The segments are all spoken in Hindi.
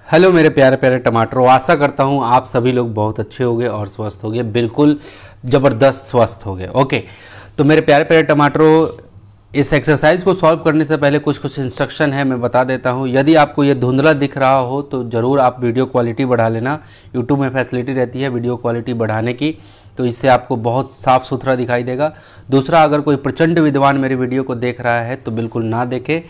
हेलो मेरे प्यारे प्यारे टमाटरों, आशा करता हूँ आप सभी लोग बहुत अच्छे होंगे और स्वस्थ होंगे, बिल्कुल ज़बरदस्त स्वस्थ होंगे। ओके, तो मेरे प्यारे प्यारे टमाटरों, इस एक्सरसाइज को सॉल्व करने से पहले कुछ इंस्ट्रक्शन है, मैं बता देता हूँ। यदि आपको ये धुंधला दिख रहा हो तो ज़रूर आप वीडियो क्वालिटी बढ़ा लेना। यूट्यूब में फैसिलिटी रहती है वीडियो क्वालिटी बढ़ाने की, तो इससे आपको बहुत साफ़ सुथरा दिखाई देगा। दूसरा, अगर कोई प्रचंड विद्वान मेरे वीडियो को देख रहा है तो बिल्कुल ना देखे,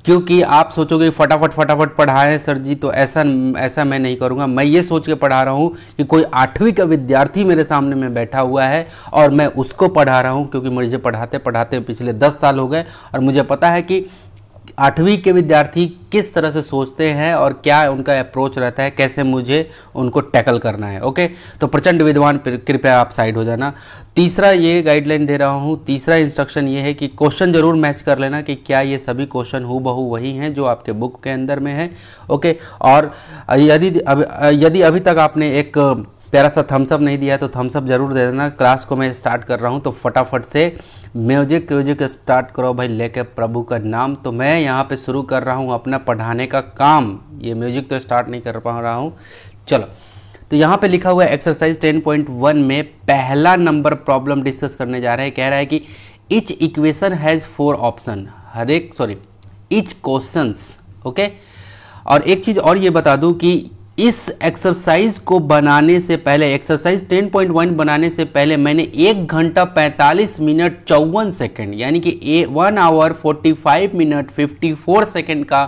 क्योंकि आप सोचोगे फटाफट पढ़ाएं सर जी, तो ऐसा मैं नहीं करूंगा। मैं ये सोच के पढ़ा रहा हूँ कि कोई 8वीं का विद्यार्थी मेरे सामने में बैठा हुआ है और मैं उसको पढ़ा रहा हूँ, क्योंकि मुझे पढ़ाते पढ़ाते पिछले 10 साल हो गए और मुझे पता है कि 8वीं के विद्यार्थी किस तरह से सोचते हैं और क्या उनका अप्रोच रहता है, कैसे मुझे उनको टैकल करना है। ओके, तो प्रचंड विद्वान कृपया आप साइड हो जाना। तीसरा ये गाइडलाइन दे रहा हूँ, तीसरा इंस्ट्रक्शन ये है कि क्वेश्चन जरूर मैच कर लेना कि क्या ये सभी क्वेश्चन हूबहू वही हैं जो आपके बुक के अंदर में है। ओके, और यदि अभी तक आपने एक प्यारा सा थम्सअप नहीं दिया है तो थम्सअप जरूर दे देना। क्लास को मैं स्टार्ट कर रहा हूँ तो फटाफट से म्यूजिक स्टार्ट करो भाई, लेके प्रभु का नाम। तो मैं यहाँ पे शुरू कर रहा हूँ अपना पढ़ाने का काम। ये म्यूजिक तो स्टार्ट नहीं कर पा रहा हूँ। चलो, तो यहाँ पे लिखा हुआ है एक्सरसाइज 10.1 में पहला नंबर प्रॉब्लम डिस्कस करने जा रहे हैं। कह रहा है कि each equation has 4 option, each questions. Okay, और एक चीज़ और ये बता दूँ कि इस एक्सरसाइज को बनाने से पहले, एक्सरसाइज 10.1 बनाने से पहले मैंने 1 घंटा 45 मिनट 54 सेकेंड यानी कि 1 आवर 45 मिनट 54 सेकेंड का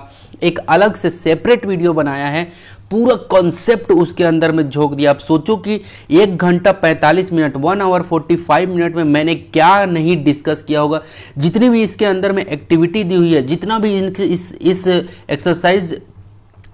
एक अलग से सेपरेट वीडियो बनाया है। पूरा कॉन्सेप्ट उसके अंदर में झोंक दिया। आप सोचो कि 1 घंटा 45 मिनट 1 आवर 45 मिनट में मैंने क्या नहीं डिस्कस किया होगा। जितनी भी इसके अंदर में एक्टिविटी दी हुई है, जितना भी इस एक्सरसाइज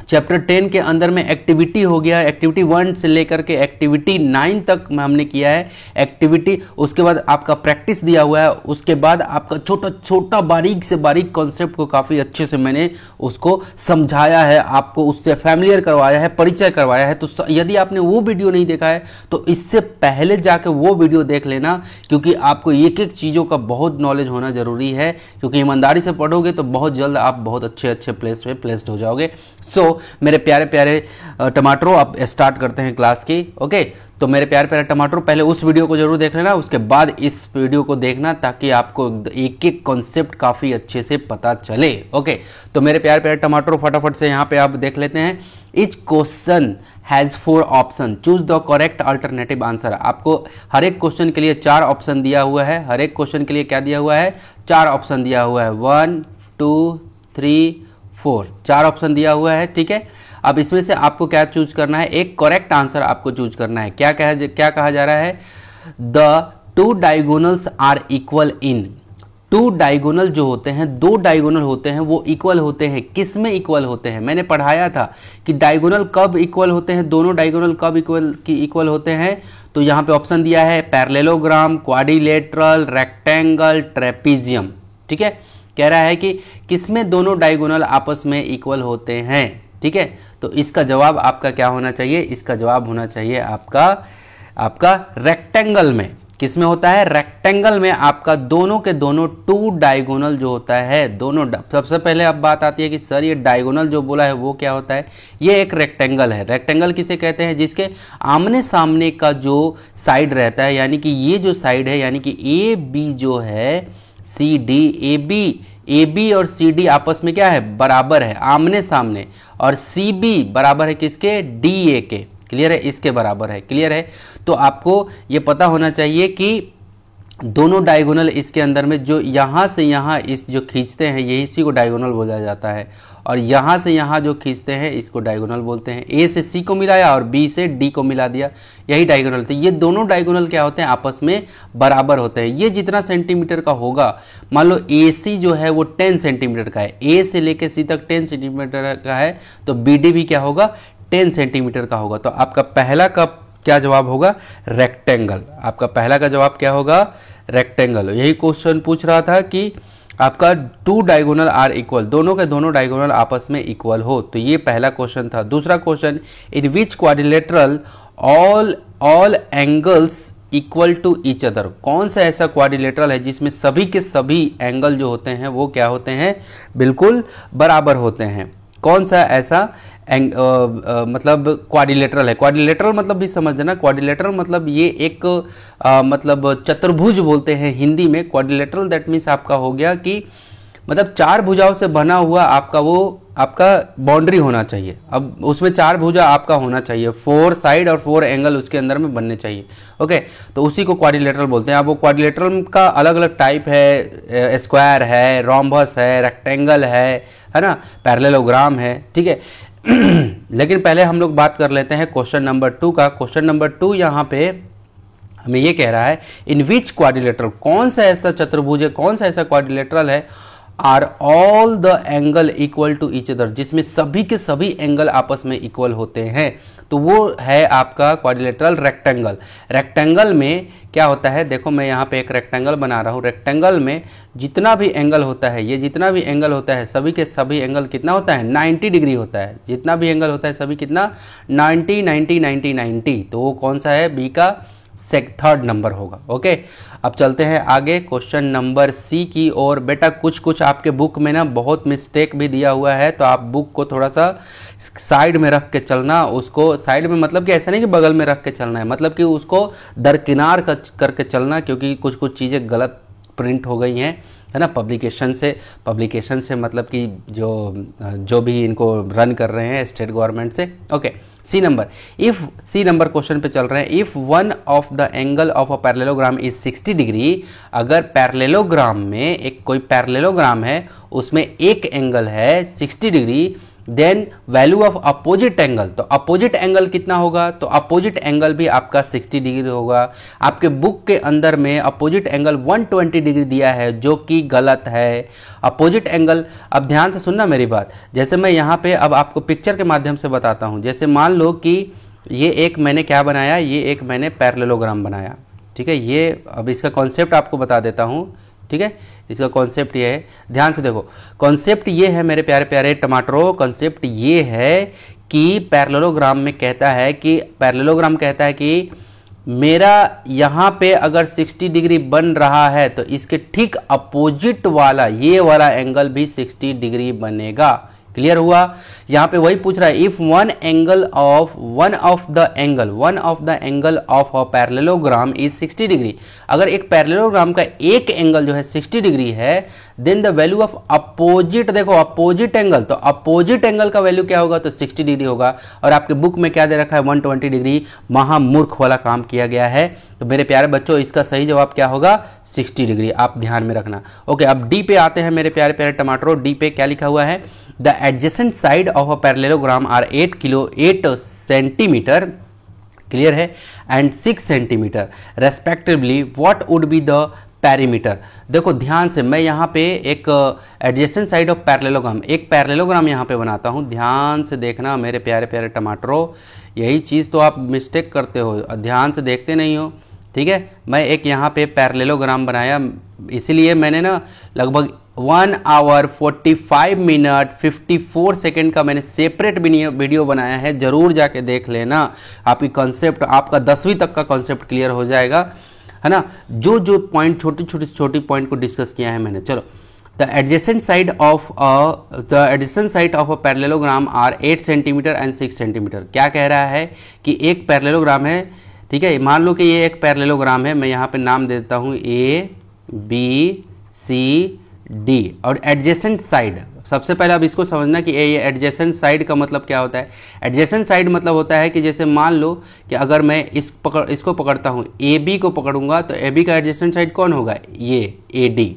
चैप्टर 10 के अंदर में एक्टिविटी हो गया, एक्टिविटी 1 से लेकर के एक्टिविटी 9 तक हमने किया है एक्टिविटी। उसके बाद आपका प्रैक्टिस दिया हुआ है, उसके बाद आपका छोटा छोटा बारीक से बारीक कॉन्सेप्ट को काफ़ी अच्छे से मैंने उसको समझाया है, आपको उससे फैमिलियर करवाया है, परिचय करवाया है। तो यदि आपने वो वीडियो नहीं देखा है तो इससे पहले जाके वो वीडियो देख लेना, क्योंकि आपको एक एक चीज़ों का बहुत नॉलेज होना जरूरी है। क्योंकि ईमानदारी से पढ़ोगे तो बहुत जल्द आप बहुत अच्छे अच्छे प्लेस पे प्लेस्ड हो जाओगे। सो मेरे प्यारे प्यारे टमाटरों, अब स्टार्ट करते हैं क्लास की। ओके, तो मेरे प्यारे प्यारे टमाटरों, पहले उस वीडियो को जरूर देख लेना, उसके बाद इस वीडियो को देखना, ताकि आपको एक एक कॉन्सेप्ट काफ़ी अच्छे से पता चले। ओके, तो मेरे प्यारे प्यारे टमाटरों, फटाफट से यहाँ पे आप देख लेते हैं। Each question has 4 option, choose the correct alternative answer. आपको हर एक क्वेश्चन के लिए 4 ऑप्शन दिया हुआ है। हर एक क्वेश्चन के लिए क्या दिया हुआ है? 4 ऑप्शन दिया हुआ है। 1 2 3 4, 4 ऑप्शन दिया हुआ है। ठीक है, अब इसमें से आपको क्या चूज करना है? एक करेक्ट आंसर आपको चूज करना है। क्या कहा जा रहा है? The 2 diagonals are equal in. 2 diagonal जो होते हैं, 2 डायगोनल होते हैं, वो इक्वल होते हैं। किस में इक्वल होते हैं? मैंने पढ़ाया था कि डायगोनल कब इक्वल होते हैं, दोनों डायगोनल कब इक्वल होते हैं। तो यहाँ पे ऑप्शन दिया है पैरेललोग्राम, क्वाड्रिलेटरल, रेक्टेंगल, ट्रेपीजियम। ठीक है, कह रहा है कि किसमें दोनों डायगोनल आपस में इक्वल होते हैं। ठीक है, तो इसका जवाब आपका क्या होना चाहिए? इसका जवाब होना चाहिए आपका रेक्टेंगल में। किसमें होता है? रेक्टेंगल में आपका दोनों के दोनों 2 डायगोनल जो होता है, दोनों। सबसे पहले अब बात आती है कि सर ये डायगोनल जो बोला है वो क्या होता है? ये एक रेक्टेंगल है। रेक्टेंगल किसे कहते हैं? जिसके आमने सामने का जो साइड रहता है, यानी कि ये जो साइड है, यानी कि ए बी जो है, सी डी, ए बी और सी डी आपस में क्या है? बराबर है, आमने सामने। और सी बी बराबर है किसके? डी ए के। क्लियर है? इसके बराबर है। क्लियर है? तो आपको ये पता होना चाहिए कि दोनों डायगोनल इसके अंदर में जो यहाँ से यहाँ इस जो खींचते हैं, यही इसी को डायगोनल बोला जाता है। और यहाँ से यहाँ जो खींचते हैं इसको डायगोनल बोलते हैं। ए से सी को मिलाया और बी से डी को मिला दिया, यही डायगोनल। तो ये दोनों डायगोनल क्या होते हैं? आपस में बराबर होते हैं। ये जितना सेंटीमीटर का होगा, मान लो ए सी जो है वो 10 सेंटीमीटर का है, ए से लेकर सी तक 10 सेंटीमीटर का है, तो बी डी भी क्या होगा? 10 सेंटीमीटर का होगा। तो आपका पहला का क्या जवाब होगा? रेक्टेंगल। आपका पहला का जवाब क्या होगा? रेक्टेंगल। यही क्वेश्चन पूछ रहा था कि आपका 2 डायगोनल आर इक्वल, दोनों के दोनों डायगोनल आपस में इक्वल हो। तो ये पहला क्वेश्चन था। दूसरा question, in which quadrilateral all angles equal to each other. कौन सा ऐसा क्वाड्रिलेटरल है जिसमें सभी के सभी एंगल जो होते हैं वो क्या होते हैं? बिल्कुल बराबर होते हैं। कौन सा ऐसा मतलब क्वाड्रिलेटरल है। क्वाड्रिलेटरल मतलब भी समझना, क्वाड्रिलेटरल मतलब ये एक मतलब चतुर्भुज बोलते हैं हिंदी में। क्वाड्रिलेटरल दैट मीन्स आपका हो गया कि मतलब 4 भुजाओं से बना हुआ आपका वो आपका बाउंड्री होना चाहिए। अब उसमें 4 भुजा आपका होना चाहिए, 4 साइड और 4 एंगल उसके अंदर में बनने चाहिए। ओके, तो उसी को क्वाड्रिलेटरल बोलते हैं। अब वो क्वाड्रिलेटरल का अलग अलग टाइप है, स्क्वायर है, रोम्बस है, रेक्टेंगल है ना, पैरेललोग्राम है, ठीक है। लेकिन पहले हम लोग बात कर लेते हैं क्वेश्चन नंबर 2 का। क्वेश्चन नंबर 2 यहाँ पे हमें ये कह रहा है, इन विच क्वाड्रिलेटरल, कौन सा ऐसा चतुर्भुज है, कौन सा ऐसा क्वाड्रिलेटरल है, are all the angle equal to each other, जिसमें सभी के सभी एंगल आपस में इक्वल होते हैं। तो वो है आपका क्वाड्रिलेटरल रेक्टेंगल। रेक्टेंगल में क्या होता है, देखो मैं यहाँ पे एक रेक्टेंगल बना रहा हूँ। रेक्टेंगल में जितना भी एंगल होता है, ये जितना भी एंगल होता है, सभी के सभी एंगल कितना होता है, 90 डिग्री होता है। जितना भी एंगल होता है सभी कितना, 90 90 90 90। तो वो कौन सा है, बी का थर्ड नंबर होगा। ओके, अब चलते हैं आगे क्वेश्चन नंबर सी की ओर। बेटा कुछ आपके बुक में ना बहुत मिस्टेक भी दिया हुआ है, तो आप बुक को थोड़ा सा साइड में रख के चलना। उसको साइड में मतलब कि ऐसा नहीं कि बगल में रख के चलना है, मतलब कि उसको दरकिनार करके चलना, क्योंकि कुछ चीज़ें गलत प्रिंट हो गई हैं, है ना, पब्लिकेशन से मतलब कि जो भी इनको रन कर रहे हैं स्टेट गवर्नमेंट से। ओके, सी नंबर क्वेश्चन पे चल रहे हैं। If one of the angle of a parallelogram is 60 degree, अगर पैरेललोग्राम में एक कोई पैरेललोग्राम है उसमें एक एंगल है 60 degree, then value of opposite angle, तो अपोजिट एंगल कितना होगा, तो अपोजिट एंगल भी आपका 60 डिग्री होगा। आपके बुक के अंदर में अपोजिट एंगल 120 डिग्री दिया है, जो कि गलत है। अपोजिट एंगल, अब ध्यान से सुनना मेरी बात, जैसे मैं यहाँ पे अब आपको पिक्चर के माध्यम से बताता हूँ। जैसे मान लो कि ये एक मैंने क्या बनाया, ये एक मैंने पैरेललोग्राम बनाया, ठीक है। ये अब इसका कॉन्सेप्ट आपको बता देता हूँ, ठीक है। इसका कॉन्सेप्ट ये है, ध्यान से देखो। कॉन्सेप्ट ये है मेरे प्यारे प्यारे टमाटरों, कॉन्सेप्ट ये है कि पैरेललोग्राम में कहता है कि पैरेललोग्राम कहता है कि मेरा यहाँ पे अगर 60 डिग्री बन रहा है तो इसके ठीक अपोजिट वाला ये वाला एंगल भी 60 डिग्री बनेगा। क्लियर हुआ। यहाँ पे वही पूछ रहा है, if one of the angle of a parallelogram is 60 degree, अगर एक पैरेललोग्राम का एक एंगल जो है 60 डिग्री है, then the value of opposite, देखो अपोजिट एंगल, तो अपोजिट एंगल का वैल्यू क्या होगा, तो 60 डिग्री होगा। और आपके बुक में क्या दे रखा है, 120 डिग्री। महामूर्ख वाला काम किया गया है। तो मेरे प्यारे बच्चों, इसका सही जवाब क्या होगा, 60 डिग्री, आप ध्यान में रखना। ओके, अब डी पे आते हैं मेरे प्यारे प्यारे टमाटरों। डी पे क्या लिखा हुआ है, the adjacent side of a parallelogram are 8 centimeter, clear है, and 6 centimeter respectively, what would be the perimeter. देखो ध्यान से, मैं यहाँ पे एक एडजेसेंट साइड ऑफ पैरेललोग्राम, एक पैरेललोग्राम यहाँ पे बनाता हूँ। ध्यान से देखना मेरे प्यारे प्यारे टमाटरों, यही चीज़ तो आप मिस्टेक करते हो, ध्यान से देखते नहीं हो, ठीक है। मैं एक यहाँ पे पैरेललोग्राम बनाया, इसीलिए मैंने ना लगभग 1 आवर 45 मिनट 54 सेकेंड का मैंने सेपरेट वीडियो बनाया है, जरूर जाके देख लेना। आपकी कॉन्सेप्ट, आपका 10वीं तक का कॉन्सेप्ट क्लियर हो जाएगा, है ना। जो पॉइंट छोटी पॉइंट को डिस्कस किया है मैंने। चलो, the adjacent side of a parallelogram are 8 centimetre and 6 centimetre. क्या कह रहा है कि एक पैरेललोग्राम है, ठीक है, मान लो कि ये एक पैरेललोग्राम है, मैं यहाँ पे नाम दे देता हूँ ABCD, और एडजेसेंट साइड, सबसे पहले अब इसको समझना कि ये एडजेसेंट साइड का मतलब क्या होता है। एडजेसेंट साइड मतलब होता है कि जैसे मान लो कि अगर मैं इसको पकड़ता हूँ, AB को पकड़ूंगा, तो AB का एडजेसेंट साइड कौन होगा, ये AD,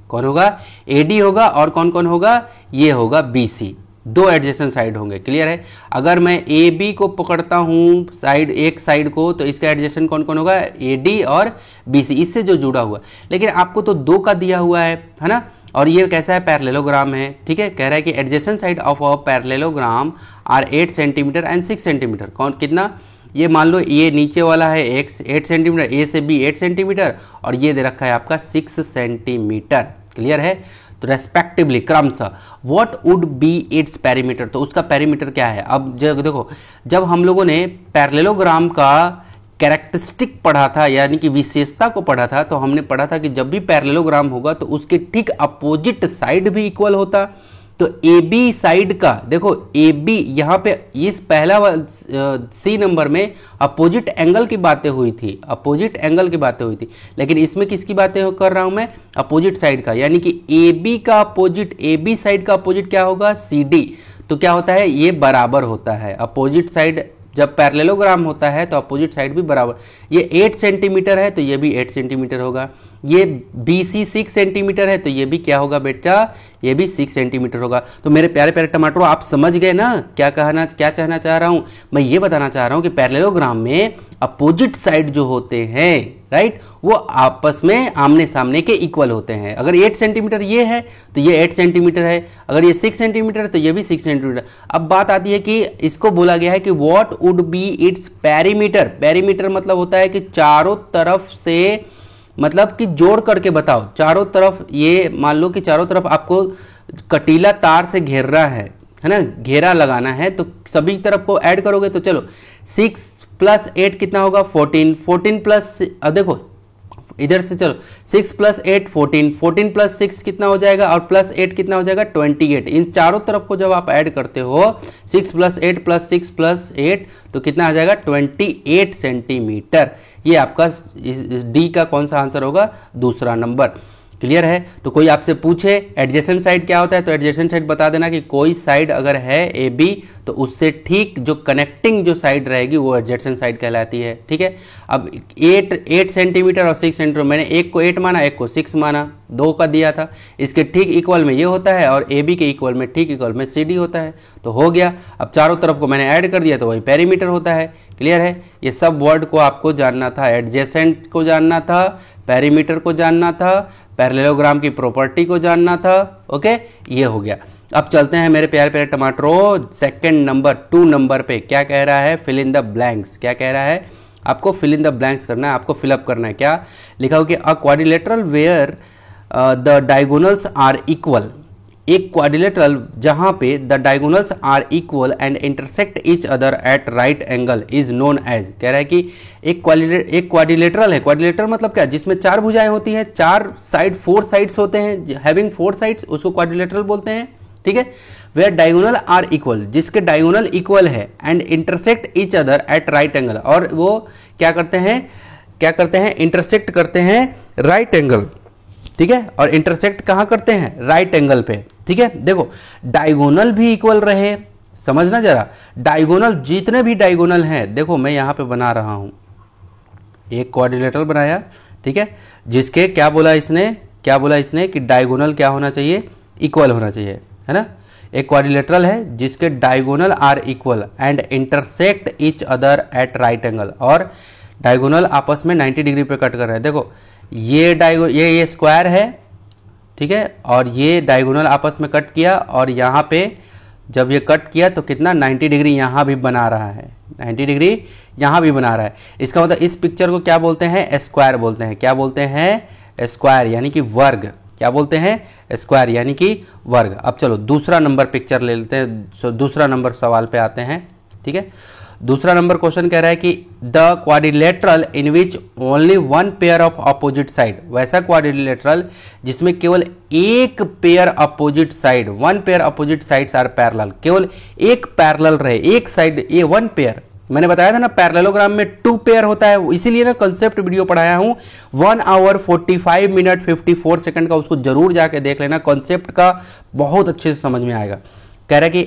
कौन होगा, AD होगा, और कौन कौन होगा, ये होगा BC, 2 एडजेसेंट साइड होंगे। क्लियर है। अगर मैं AB को पकड़ता हूँ साइड, एक साइड को, तो इसका एडजेसेंट कौन कौन होगा, AD और BC, इससे जो जुड़ा हुआ। लेकिन आपको तो 2 का दिया हुआ है ना, और ये कैसा है, पैरेललोग्राम है, ठीक है। कह रहा है कि adjacent side of a parallelogram are 8 centimetre and 6 centimetre. कौन कितना, ये मान लो ये नीचे वाला है 8 सेंटीमीटर, A से B 8 सेंटीमीटर, और ये दे रखा है आपका 6 सेंटीमीटर। क्लियर है। तो रेस्पेक्टिवली, क्रमशः, what would B it's perimeter, तो उसका पैरीमीटर क्या है। अब देखो, जब हम लोगों ने पैरेललोग्राम का कैरेक्टरिस्टिक पढ़ा था, यानी कि विशेषता को पढ़ा था, तो हमने पढ़ा था कि जब भी पैरेललोग्राम होगा तो उसके ठीक अपोजिट साइड भी इक्वल होता, तो ए बी साइड का देखो, ए बी यहाँ पे इस पहला सी नंबर में अपोजिट एंगल की बातें हुई थी, अपोजिट एंगल की बातें हुई थी, लेकिन इसमें किसकी बातें कर रहा हूं मैं, अपोजिट साइड का, यानी कि ए बी का अपोजिट, ए बी साइड का अपोजिट क्या होगा, सी डी। तो क्या होता है, ये बराबर होता है, अपोजिट साइड जब पैरेललोग्राम होता है तो अपोजिट साइड भी बराबर, ये 8 सेंटीमीटर है तो ये भी 8 सेंटीमीटर होगा, ये BC 6 सेंटीमीटर है तो ये भी क्या होगा बेटा, ये भी 6 सेंटीमीटर होगा। तो मेरे प्यारे प्यारे टमाटरों, आप समझ गए ना क्या कहना चाह रहा हूं मैं, ये बताना चाह रहा हूं कि पैरेललोग्राम में अपोजिट साइड जो होते हैं, राइट, वो आपस में आमने सामने के इक्वल होते हैं। अगर 8 सेंटीमीटर ये है तो ये 8 सेंटीमीटर है, अगर ये 6 सेंटीमीटर है तो ये भी 6 सेंटीमीटर। अब बात आती है कि इसको बोला गया है कि what would B its perimeter. Perimeter मतलब होता है कि चारों तरफ से, मतलब कि जोड़ करके बताओ, चारों तरफ, ये मान लो कि चारों तरफ आपको कटीला तार से घेर रहा है ना, घेरा लगाना है, तो सभी तरफ को ऐड करोगे तो चलो 6 + 8 कितना होगा, 14, 14 प्लस, अब देखो इधर से चलो 6 + 8 14, 14 + 6 कितना हो जाएगा, और +8 कितना हो जाएगा, 28। इन चारों तरफ को जब आप ऐड करते हो 6 + 8 + 6 + 8 तो कितना आ जाएगा, 28 सेंटीमीटर। ये आपका डी का कौन सा आंसर होगा, दूसरा नंबर। क्लियर है। तो कोई आपसे पूछे एडजेसेंट साइड क्या होता है, तो एडजेसेंट साइड बता देना कि कोई साइड अगर है ए बी तो उससे ठीक जो कनेक्टिंग जो साइड रहेगी वो एडजेसेंट साइड कहलाती है। ठीक है। अब 8 सेंटीमीटर और 6 सेंटीमीटर, मैंने एक को 8 माना, एक को 6 माना, 2 का दिया था, इसके ठीक इक्वल में ये होता है और ए बी के इक्वल में, ठीक इक्वल में सी डी होता है, तो हो गया। अब चारों तरफ को मैंने ऐड कर दिया तो वही पेरीमीटर होता है। क्लियर है। ये सब वर्ड को आपको जानना था, एडजेसेंट को जानना था, पेरीमीटर को जानना था, पैरेललोग्राम की प्रॉपर्टी को जानना था। ओके, ये हो गया। अब चलते हैं मेरे प्यारे प्यारे टमाटरों सेकंड नंबर 2 नंबर पे। क्या कह रहा है, फिल इन द ब्लैंक्स। क्या कह रहा है, आपको फिल इन द ब्लैंक्स करना है, आपको फिलअप करना है। क्या लिखा हो कि a quadrilateral where the diagonals are equal. एक क्वाड्रिलेटरल जहां पे the diagonals are equal and intersect each other at right angle is known as. कह रहा है कि एक क्वाड्रिलेटरल है। क्वाड्रिलेटरल मतलब क्या, जिसमें 4 भुजाएं होती हैं, 4 साइड 4 साइड्स होते हैं, हैविंग 4 साइड्स, उसको क्वाड्रिलेटरल बोलते हैं। ठीक है। वेयर डायगोनल आर इक्वल, जिसके डायगोनल इक्वल है, and intersect each other at right angle, और वो क्या करते हैं, इंटरसेक्ट करते हैं राइट एंगल। ठीक है। और इंटरसेक्ट कहां करते हैं, राइट एंगल पे। ठीक है। देखो डायगोनल भी इक्वल रहे, समझना जरा, डायगोनल जितने भी डायगोनल हैं, देखो मैं यहां पे बना रहा हूं, एक क्वाड्रिलेटरल बनाया। ठीक है। जिसके क्या बोला इसने कि डायगोनल क्या होना चाहिए, इक्वल होना चाहिए, है ना। एक क्वाड्रिलेटरल है जिसके diagonal are equal and intersect each other at right angle, और डायगोनल आपस में 90 डिग्री पे कट कर रहे हैं। देखो ये स्क्वायर है, ठीक है, और ये डायगोनल आपस में कट किया, और यहाँ पे जब ये कट किया तो कितना 90 डिग्री यहाँ भी बना रहा है, 90 डिग्री यहाँ भी बना रहा है। इसका मतलब इस पिक्चर को क्या बोलते हैं, स्क्वायर बोलते हैं। क्या बोलते हैं, स्क्वायर यानी कि वर्ग। क्या बोलते हैं, स्क्वायर यानी कि वर्ग। अब चलो दूसरा नंबर पिक्चर ले लेते हैं, दूसरा नंबर सवाल पे आते हैं। ठीक है। दूसरा नंबर क्वेश्चन कह रहा है कि the quadrilateral in which only 1 pair of opposite side. वैसा क्वाड्रिलेटरल जिसमें केवल एक pair opposite side, 1 pair opposite sides are parallel, केवल एक पैरेलल रहे, एक साइड, ये 1 पेयर। मैंने बताया था ना पैरेललोग्राम में 2 पेयर होता है, इसीलिए ना कंसेप्ट वीडियो पढ़ाया हूं 1 आवर 45 मिनट 54 सेकंड का, उसको जरूर जाके देख लेना, कंसेप्ट का बहुत अच्छे से समझ में आएगा। कह रहा है कि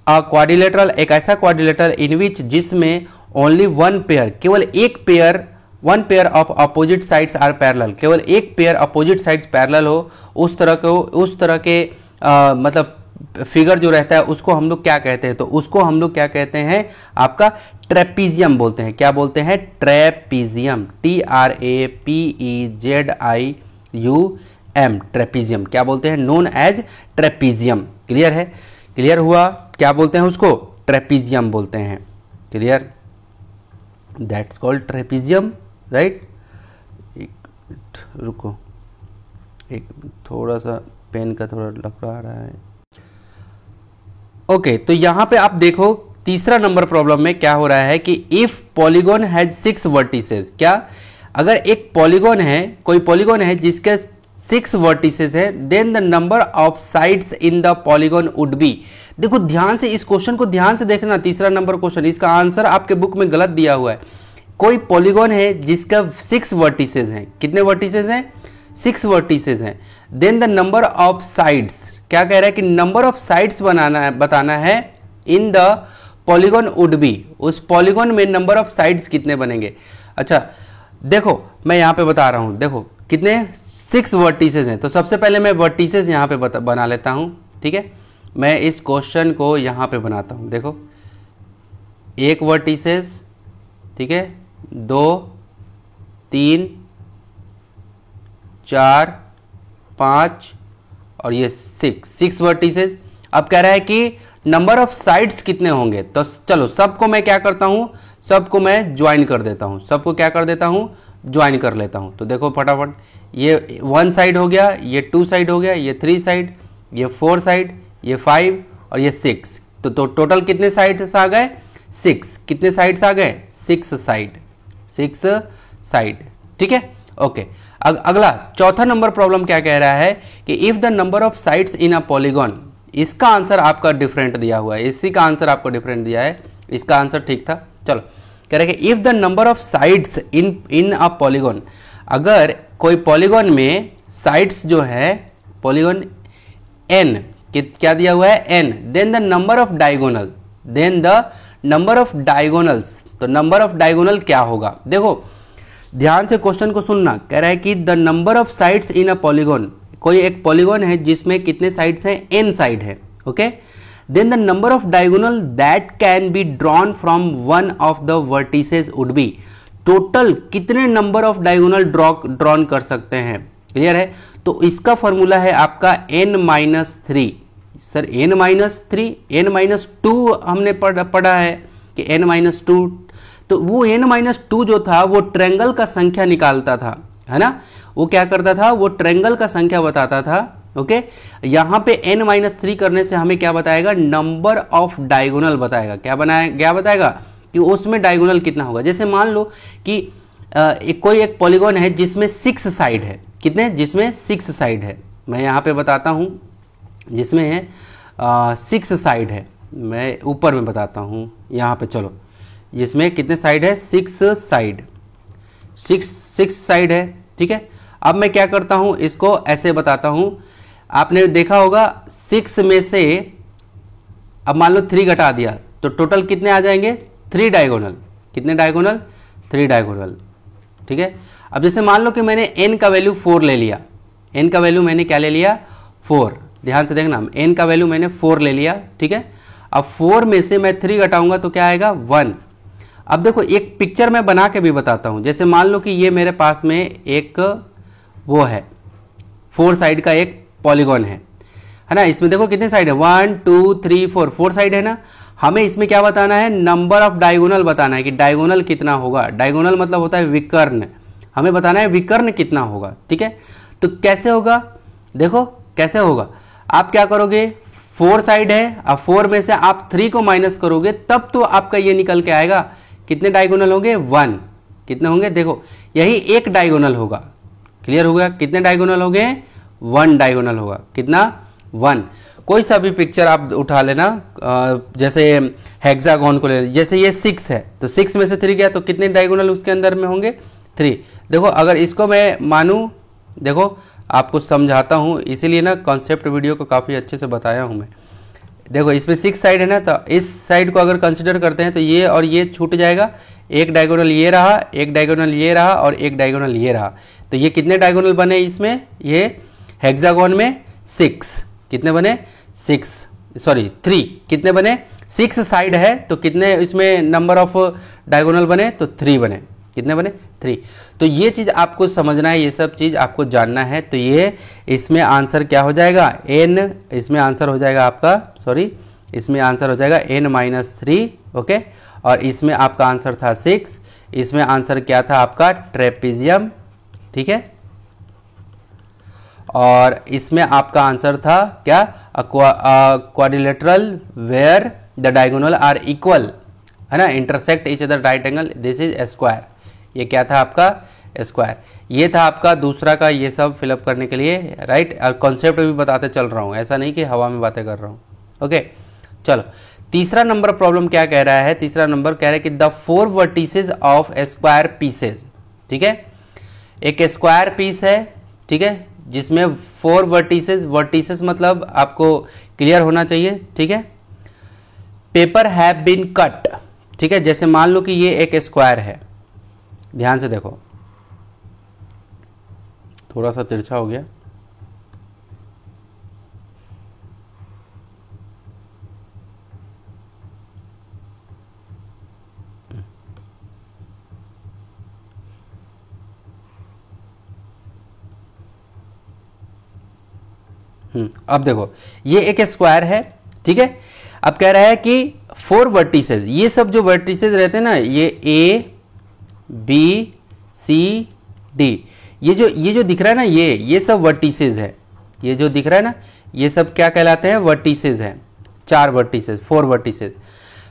क्वाड्रिलेटरल, एक ऐसा क्वाड्रिलेटरल इन विच जिसमें ओनली 1 पेयर, केवल एक pair, 1 pair of opposite sides are parallel, केवल एक पेयर अपोजिट साइड्स पैरेलल हो, उस तरह के मतलब फिगर जो रहता है उसको हम लोग क्या कहते हैं, तो उसको हम लोग क्या कहते हैं, आपका ट्रेपीजियम बोलते हैं। क्या बोलते हैं, ट्रेपीजियम, TRAPEZIUM, ट्रेपीजियम। क्या बोलते हैं, नोन एज ट्रेपीजियम। क्लियर है, क्लियर हुआ। क्या बोलते हैं उसको, ट्रेपीजियम बोलते हैं। Clear, that's called trapezium, right. रुको एक, थोड़ा सा पेन का थोड़ा लफड़ा आ रहा है। ओके, तो यहां पे आप देखो तीसरा नंबर प्रॉब्लम में क्या हो रहा है कि इफ पॉलीगॉन हैज 6 वर्टिसेस। क्या, अगर एक पॉलीगॉन है, कोई पॉलीगॉन है जिसके 6 वर्टिसेस है, then the number of sides in the polygon would be. देखो ध्यान से इस क्वेश्चन को ध्यान से देखना, तीसरा नंबर क्वेश्चन, इसका आंसर आपके बुक में गलत दिया हुआ है। कोई पॉलीगॉन है जिसका 6 वर्टिसेस हैं, कितने वर्टिसेस हैं? 6 वर्टिसेस हैं। Then the number of sides, क्या कह रहा है कि नंबर ऑफ साइड्स बताना है in the polygon would B, उस पॉलीगॉन में नंबर ऑफ साइड्स कितने बनेंगे। अच्छा देखो मैं यहां पे बता रहा हूं, देखो कितने 6 वर्टिसेस हैं। तो सबसे पहले मैं वर्टिसेस यहां पे बना लेता हूं, ठीक है। मैं इस क्वेश्चन को यहां पे बनाता हूं, देखो 1 वर्टिसेस, ठीक है, 2 3 4 5 और ये 6 वर्टिसेस। अब कह रहा है कि नंबर ऑफ साइड्स कितने होंगे, तो चलो सबको मैं क्या करता हूं, सबको मैं ज्वाइन कर देता हूं, सबको क्या कर देता हूं, ज्वाइन कर लेता हूं। तो देखो फटाफट, ये 1 साइड हो गया, ये 2 साइड हो गया, ये 3 साइड, ये 4 साइड, ये 5 और ये 6। तो टोटल कितने साइड्स आ गए? 6। कितने साइड्स आ गए? 6 साइड, 6 साइड, ठीक है, ओके। अगला चौथा नंबर प्रॉब्लम क्या कह रहा है कि if the number of sides in a polygon, इसका आंसर आपका डिफरेंट दिया हुआ है, इसी का आंसर आपको डिफरेंट दिया है, इसका आंसर ठीक था। चलो कह रहे हैं कि if the number of sides in a polygon, अगर कोई पॉलीगॉन में साइड्स जो है, पॉलीगॉन n, क्या दिया हुआ है? n, then the number of diagonal, then the number of diagonals, तो नंबर ऑफ डायगोनल क्या होगा? देखो ध्यान से क्वेश्चन को सुनना, कह रहा है कि the number of sides in a polygon, कोई एक पॉलीगॉन है जिसमें कितने साइड्स हैं? n साइड है, okay. Then the number of diagonal that can be drawn from one of the vertices would be, total कितने नंबर ऑफ डायगोनल ड्रॉन कर सकते हैं? क्लियर है? तो इसका फॉर्मूला है आपका n-3। सर n-3, n-2 हमने पढ़ा है कि n-2, तो वो n-2 जो था वो ट्रायंगल का संख्या निकालता था, है ना, वो क्या करता था, वो ट्रायंगल का संख्या बताता था, ओके। यहां पे n-3 करने से हमें क्या बताएगा? नंबर ऑफ डायगोनल बताएगा। क्या बताएगा कि उसमें डायगोनल कितना होगा। जैसे मान लो कि कोई एक पॉलीगॉन है जिसमें 6 साइड है, कितने? जिसमें 6 साइड है, मैं यहाँ पे बताता हूँ, जिसमें है 6 साइड है, मैं ऊपर में बताता हूँ यहाँ पे, चलो, जिसमें कितने साइड है? 6 साइड, 6 साइड है, ठीक है। अब मैं क्या करता हूँ, इसको ऐसे बताता हूँ, आपने देखा होगा 6 में से अब मान लो 3 घटा दिया तो टोटल कितने आ जाएंगे? 3 डायगोनल। कितने डायगोनल? 3 डायगोनल, ठीक है। अब जैसे मान लो कि मैंने n का वैल्यू 4 ले लिया, n का वैल्यू मैंने क्या ले लिया? 4। ध्यान से देखना, n का वैल्यू मैंने 4 ले लिया, ठीक है। अब 4 में से मैं 3 घटाऊंगा तो क्या आएगा? 1। अब देखो एक पिक्चर मैं बना के भी बताता हूं। जैसे मान लो कि ये मेरे पास में एक वो है, 4 साइड का एक पॉलीगॉन है ना। इसमें देखो कितने साइड है? 1 2 3 4 साइड है ना। हमें इसमें क्या बताना है? नंबर ऑफ डायगोनल बताना है कि डायगोनल कितना होगा। डायगोनल मतलब होता है विकर्ण, हमें बताना है विकर्ण कितना होगा, ठीक है। तो कैसे होगा? देखो कैसे होगा, आप क्या करोगे? 4 साइड है, अब 4 में से आप 3 को माइनस करोगे तब तो आपका ये निकल के आएगा। कितने डायगोनल होंगे? 1। कितने होंगे? देखो यही एक डायगोनल होगा। क्लियर हो गया? कितने डायगोनल होंगे? 1 डायगोनल होगा। कितना? 1। कोई सा भी पिक्चर आप उठा लेना, जैसे हेक्सागोन को ले, जैसे ये 6 है तो 6 में से 3 गया तो कितने डायगोनल उसके अंदर में होंगे? 3। देखो अगर इसको मैं मानूं, देखो आपको समझाता हूं, इसीलिए ना कॉन्सेप्ट वीडियो को काफ़ी अच्छे से बताया हूं मैं। देखो इसमें 6 साइड है ना, तो इस साइड को अगर कंसिडर करते हैं तो ये और ये छूट जाएगा। एक डायगोनल ये रहा, एक डायगोनल ये रहा और एक डायगोनल ये रहा। तो ये कितने डायगोनल बने इसमें? ये हेक्सागोन में 6 कितने बने? 3 कितने बने? 6 साइड है तो कितने इसमें नंबर ऑफ डायगोनल बने? तो 3 बने। कितने बने? 3। तो ये चीज़ आपको समझना है, ये सब चीज़ आपको जानना है। तो ये इसमें आंसर क्या हो जाएगा? n, इसमें आंसर हो जाएगा आपका, इसमें आंसर हो जाएगा n-3, ओके। और इसमें आपका आंसर था 6, इसमें आंसर क्या था आपका? ट्रेपेजियम, ठीक है। और इसमें आपका आंसर था क्या? Quadrilateral where the diagonal are equal, है ना, intersect each other right angle, this is square. ये क्या था आपका? स्क्वायर। ये था आपका दूसरा का ये सब फिलअप करने के लिए, राइट। और कॉन्सेप्ट भी बताते चल रहा हूँ, ऐसा नहीं कि हवा में बातें कर रहा हूँ। ओके चलो, तीसरा नंबर प्रॉब्लम क्या कह रहा है? तीसरा नंबर कह रहा है कि the 4 vertices of square pieces. ठीक है, एक स्क्वायर पीस है, ठीक है, जिसमें 4 वर्टिसेस, वर्टिसेस मतलब आपको क्लियर होना चाहिए, ठीक है। पेपर हैव बीन कट, ठीक है, जैसे मान लो कि ये एक स्क्वायर है, ध्यान से देखो, थोड़ा सा तिरछा हो गया। अब देखो ये एक स्क्वायर है, ठीक है। अब कह रहा है कि 4 वर्टिसेस, ये सब जो वर्टिसेस रहते हैं ना, ये ए बी सी डी, ये जो दिख रहा है ना, ये सब वर्टिसेस है। ये जो दिख रहा है ना, ये सब क्या कहलाते हैं? वर्टिसेस हैं। 4 वर्टिसेस, 4 वर्टिसेस,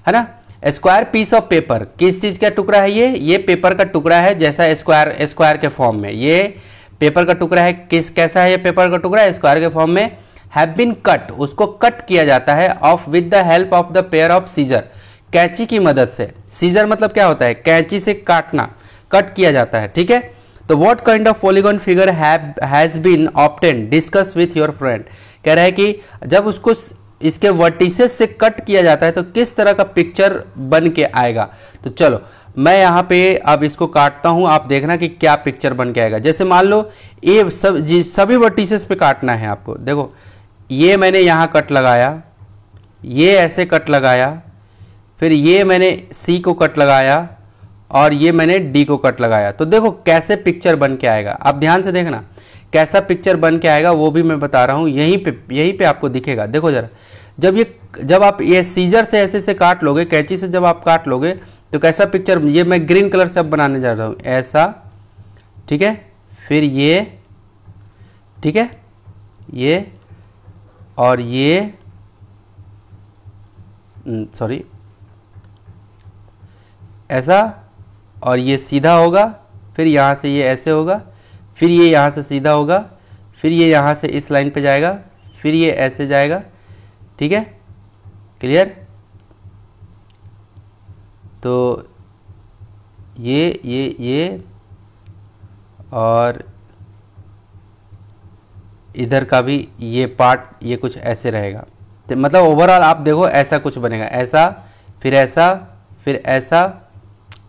है ना। स्क्वायर पीस ऑफ पेपर, किस चीज का टुकड़ा है? ये पेपर का टुकड़ा है, जैसा स्क्वायर के फॉर्म में ये पेपर का टुकड़ा है। कैसा है ये पेपर का टुकड़ा? स्क्वायर के फॉर्म में। हैव बीन कट, उसको कट किया जाता है, off with the help of the pair of scissor, कैंची की मदद से। सीजर मतलब क्या होता है? कैंची से काटना, कट किया जाता है, ठीक है। तो what kind of polygon figure has been obtain, discuss with your friend. कह रहा है कि जब उसको इसके वर्टिसेस से कट किया जाता है तो किस तरह का पिक्चर बन के आएगा। तो चलो मैं यहाँ पे अब इसको काटता हूँ, आप देखना कि क्या पिक्चर बन के आएगा। जैसे मान लो ये सभी वर्टिसेस पे काटना है आपको। देखो ये मैंने यहाँ कट लगाया, ये ऐसे कट लगाया, फिर ये मैंने सी को कट लगाया और ये मैंने डी को कट लगाया। तो देखो कैसे पिक्चर बन के आएगा, आप ध्यान से देखना कैसा पिक्चर बन के आएगा, वो भी मैं बता रहा हूँ। यहीं पे आपको दिखेगा। देखो जरा, जब आप ये सीजर से ऐसे काट लोगे, कैंची से जब आप काट लोगे तो कैसा पिक्चर, ये मैं ग्रीन कलर से अब बनाने जा रहा हूँ, ऐसा, ठीक है। फिर ये, ठीक है, ये और ये, सॉरी, ऐसा, और ये सीधा होगा, फिर यहाँ से ये ऐसे होगा, फिर ये यहाँ से सीधा होगा, फिर ये यहाँ से इस लाइन पे जाएगा, फिर ये ऐसे जाएगा, ठीक है, क्लियर। तो ये और इधर का भी ये पार्ट, ये कुछ ऐसे रहेगा। तो मतलब ओवरऑल आप देखो ऐसा कुछ बनेगा, ऐसा, फिर ऐसा, फिर ऐसा,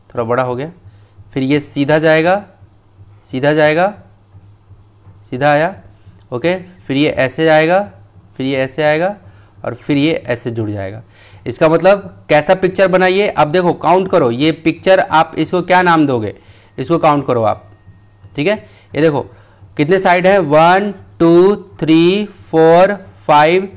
थोड़ा बड़ा हो गया, फिर ये सीधा जाएगा, सीधा जाएगा, सीधा आया, ओके, फिर ये ऐसे आएगा, फिर ये ऐसे आएगा और फिर ये ऐसे जुड़ जाएगा। इसका मतलब कैसा पिक्चर बनाइए। अब देखो काउंट करो ये पिक्चर, आप इसको क्या नाम दोगे, इसको काउंट करो आप, ठीक है। ये देखो कितने साइड है, 1 2 3 4 5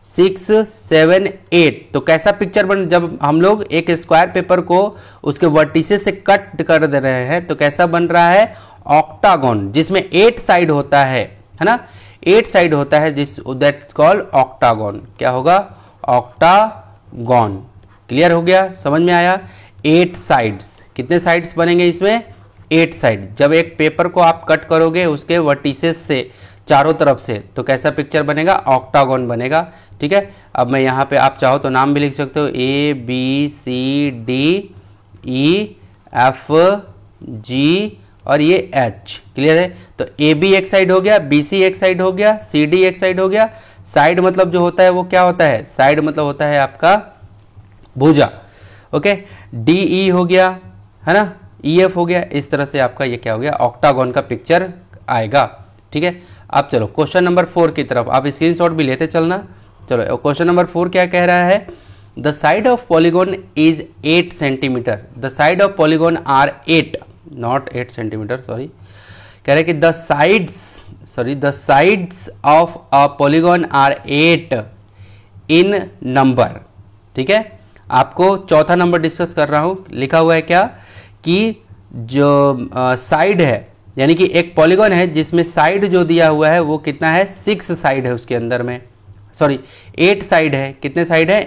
6 7 8। तो कैसा पिक्चर बन, जब हम लोग एक स्क्वायर पेपर को उसके वर्टिसेस से कट कर दे रहे हैं तो कैसा बन रहा है? ऑक्टागन, जिसमें 8 साइड होता है ना, 8 साइड होता है, जिस दैट्स कॉल्ड ऑक्टागन। क्या होगा? ऑक्टागन। क्लियर हो गया, समझ में आया। 8 साइड्स, कितने साइड्स बनेंगे इसमें? 8 साइड। जब एक पेपर को आप कट करोगे उसके वर्टिसेस से चारों तरफ से, तो कैसा पिक्चर बनेगा? ऑक्टागन बनेगा, ठीक है। अब मैं यहाँ पे आप चाहो तो नाम भी लिख सकते हो, A B C D E F G और ये एच। क्लियर है। तो ए बी एक साइड हो गया, बी सी एक साइड हो गया, सी डी एक साइड हो गया। साइड मतलब जो होता है वो क्या होता है? साइड मतलब होता है आपका भुजा, ओके। डी ई हो गया, है ना, ई एफ हो गया। इस तरह से आपका ये क्या हो गया? ऑक्टागन का पिक्चर आएगा, ठीक है। अब चलो क्वेश्चन नंबर 4 की तरफ, आप स्क्रीनशॉट भी लेते चलना। चलो क्वेश्चन नंबर 4 क्या कह रहा है? The side of polygon is 8 centimetre. The side of polygon are 8, not 8 centimetre, sorry. कह रहे हैं कि the sides of a polygon are 8 in number, ठीक है। आपको चौथा नंबर डिस्कस कर रहा हूं। लिखा हुआ है क्या कि जो साइड है, यानी कि एक पॉलीगॉन है जिसमें साइड जो दिया हुआ है वो कितना है? 6 साइड है उसके अंदर में, सॉरी 8 साइड है। कितने साइड है?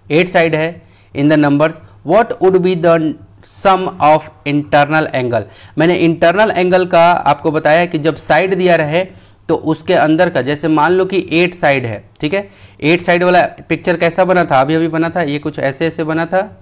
8 साइड है in the numbers. What would be the sum of internal angle. मैंने इंटरनल एंगल का आपको बताया कि जब साइड दिया रहे तो उसके अंदर का, जैसे मान लो कि 8 साइड है, ठीक है, 8 साइड वाला पिक्चर कैसा बना था, अभी अभी बना था, ये कुछ ऐसे ऐसे बना था,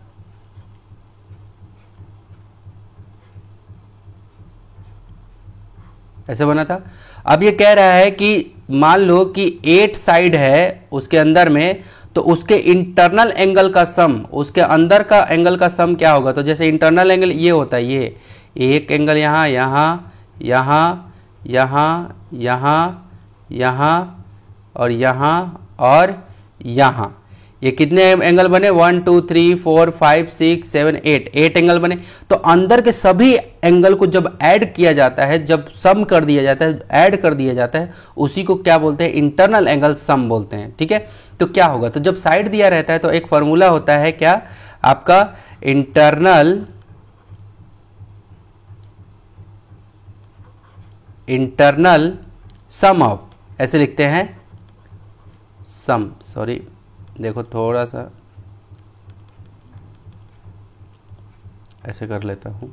ऐसे बना था। अब ये कह रहा है कि मान लो कि 8 साइड है उसके अंदर में, तो उसके इंटरनल एंगल का सम, उसके अंदर का एंगल का सम क्या होगा। तो जैसे इंटरनल एंगल ये होता है, ये एक एंगल यहाँ, यहाँ, यहाँ, यहाँ, यहाँ, यहाँ और यहाँ और यहाँ, ये कितने एंगल बने, 1 2 3 4 5 6 7 8 एंगल बने। तो अंदर के सभी एंगल को जब ऐड किया जाता है, जब सम कर दिया जाता है, ऐड कर दिया जाता है, उसी को क्या बोलते हैं, इंटरनल एंगल सम बोलते हैं, ठीक है। तो क्या होगा, तो जब साइड दिया रहता है तो एक फॉर्मूला होता है क्या आपका, इंटरनल सम ऑफ, ऐसे लिखते हैं सम, सॉरी देखो थोड़ा सा ऐसे कर लेता हूँ,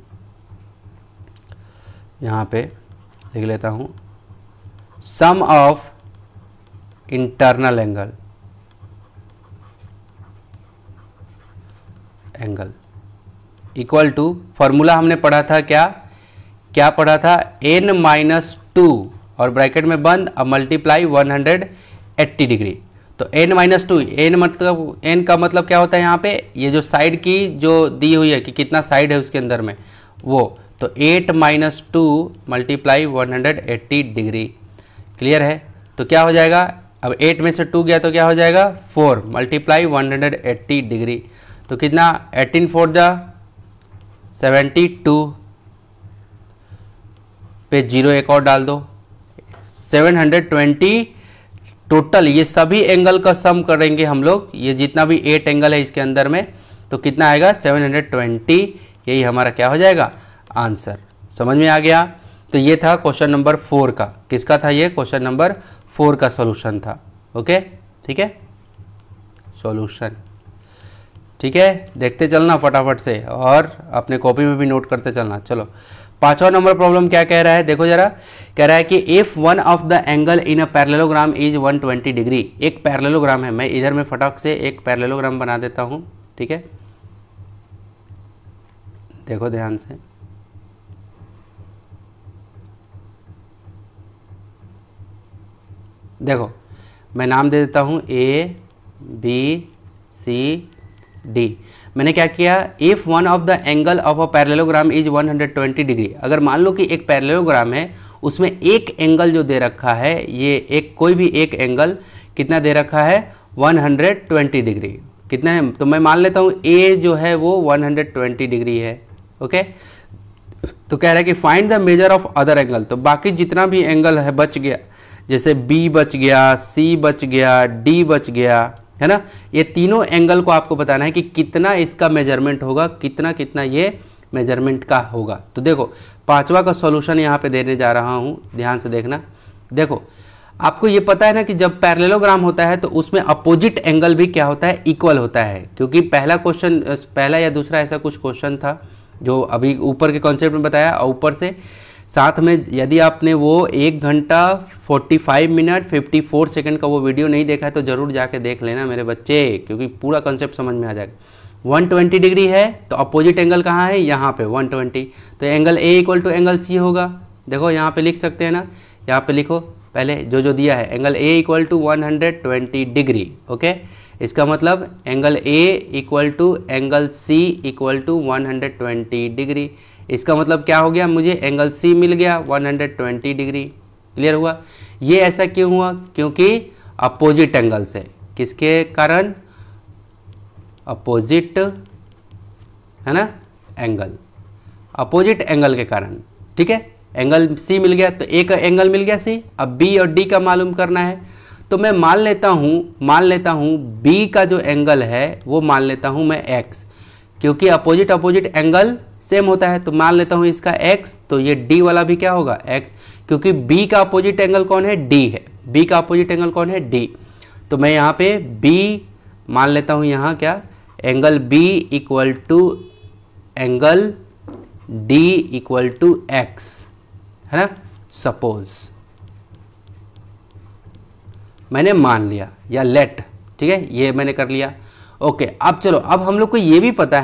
यहाँ पे लिख लेता हूँ sum of internal angle equal to, formula हमने पढ़ा था क्या पढ़ा था, n-2 और ब्रैकेट में बंद, अब मल्टीप्लाई 180 डिग्री। तो n-2, n का मतलब क्या होता है यहाँ पे, ये जो साइड की जो दी हुई है कि कितना साइड है उसके अंदर में वो, तो 8-2 मल्टीप्लाई 180 डिग्री, क्लियर है। तो क्या हो जाएगा, अब 8 में से 2 गया तो क्या हो जाएगा 4 मल्टीप्लाई 180 डिग्री, तो कितना 18 4 जा 72 पे 0 एक और डाल दो, 720 टोटल। ये सभी एंगल का सम करेंगे हम लोग, ये जितना भी 8 एंगल है इसके अंदर में, तो कितना आएगा 720, यही हमारा क्या हो जाएगा आंसर। समझ में आ गया। तो ये था क्वेश्चन नंबर 4 का, किसका था ये, क्वेश्चन नंबर 4 का सॉल्यूशन था। ओके ठीक है, सॉल्यूशन ठीक है, देखते चलना फटाफट से और अपने कॉपी में भी नोट करते चलना। चलो 5वां नंबर प्रॉब्लम क्या कह रहा है, देखो जरा, कह रहा है कि if one of the angle in a parallelogram is 120 degree. एक पैरेललोग्राम है, मैं इधर में फटाक से एक पैरेललोग्राम बना देता हूं, ठीक है, देखो ध्यान से, देखो मैं नाम दे देता हूं ABCD। मैंने क्या किया, if one of the angle of a parallelogram is 120 degree. अगर मान लो कि एक पैरेललोग्राम है, उसमें एक एंगल जो दे रखा है, ये एक कोई भी एक एंगल कितना दे रखा है 120 डिग्री, कितना है, तो मैं मान लेता हूं A जो है वो 120 डिग्री है। ओके, तो कह रहा है कि find the measure of other angle. तो बाकी जितना भी एंगल है बच गया, जैसे B बच गया, C बच गया, D बच गया, है ना, ये तीनों एंगल को आपको बताना है कि कितना इसका मेजरमेंट होगा, कितना कितना ये मेजरमेंट का होगा। तो देखो 5वां का सॉल्यूशन यहाँ पे देने जा रहा हूँ, ध्यान से देखना। देखो आपको ये पता है ना कि जब पैरेललोग्राम होता है तो उसमें अपोजिट एंगल भी क्या होता है, इक्वल होता है, क्योंकि पहला क्वेश्चन, पहला या दूसरा ऐसा कुछ क्वेश्चन था जो अभी ऊपर के कॉन्सेप्ट में बताया, और ऊपर से साथ में यदि आपने वो 1 घंटा 45 मिनट 54 सेकंड का वो वीडियो नहीं देखा है तो जरूर जाके देख लेना मेरे बच्चे, क्योंकि पूरा कॉन्सेप्ट समझ में आ जाएगा। 120 डिग्री है तो अपोजिट एंगल कहाँ है, यहाँ पे 120, तो angle A equal to angle C होगा। देखो यहाँ पे लिख सकते हैं ना, यहाँ पे लिखो पहले जो दिया है, angle A equal to 120 degree. Okay, इसका मतलब angle A equal to angle C equal to 120 degree. इसका मतलब क्या हो गया, मुझे एंगल C मिल गया 120 डिग्री। क्लियर हुआ। ये ऐसा क्यों हुआ, क्योंकि अपोजिट एंगल से, किसके कारण, अपोजिट, है ना, एंगल, अपोजिट एंगल के कारण। ठीक है, एंगल C मिल गया तो एक एंगल मिल गया C। अब B और D का मालूम करना है, तो मैं मान लेता हूं B का जो एंगल है वो मान लेता हूं मैं X, क्योंकि अपोजिट एंगल सेम होता है, तो मान लेता हूं इसका X, तो ये D वाला भी क्या होगा X, क्योंकि B का अपोजिट एंगल कौन है, D है। B का अपोजिट एंगल कौन है, D। तो मैं यहाँ पे B मान लेता हूं, यहाँ क्या, angle B equal to angle D equal to x, है ना, सपोज मैंने मान लिया या लेट, ठीक है, ये मैंने कर लिया। ओके, अब चलो, अब हम लोग को ये भी पता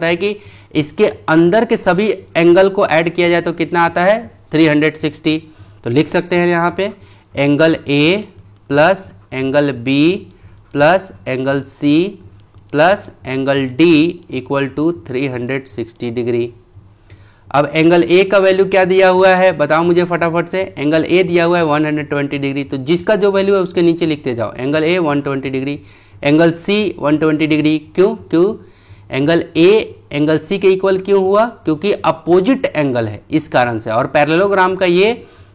है, कि इसके अंदर के सभी एंगल को ऐड किया जाए तो कितना आता है 360। तो लिख सकते हैं यहाँ पे angle A plus angle B plus angle C plus angle D equal to 360 degree. अब एंगल ए का वैल्यू क्या दिया हुआ है बताओ मुझे फटाफट से। एंगल ए दिया हुआ है 120 डिग्री, तो जिसका जो वैल्यू है उसके नीचे लिखते जाओ। Angle A 120 degree, angle C 120 degree. क्यों एंगल ए एंगल सी के इक्वल क्यों हुआ? क्योंकि अपोजिट एंगल है, इस कारण से। और पैरेललोग्राम का ये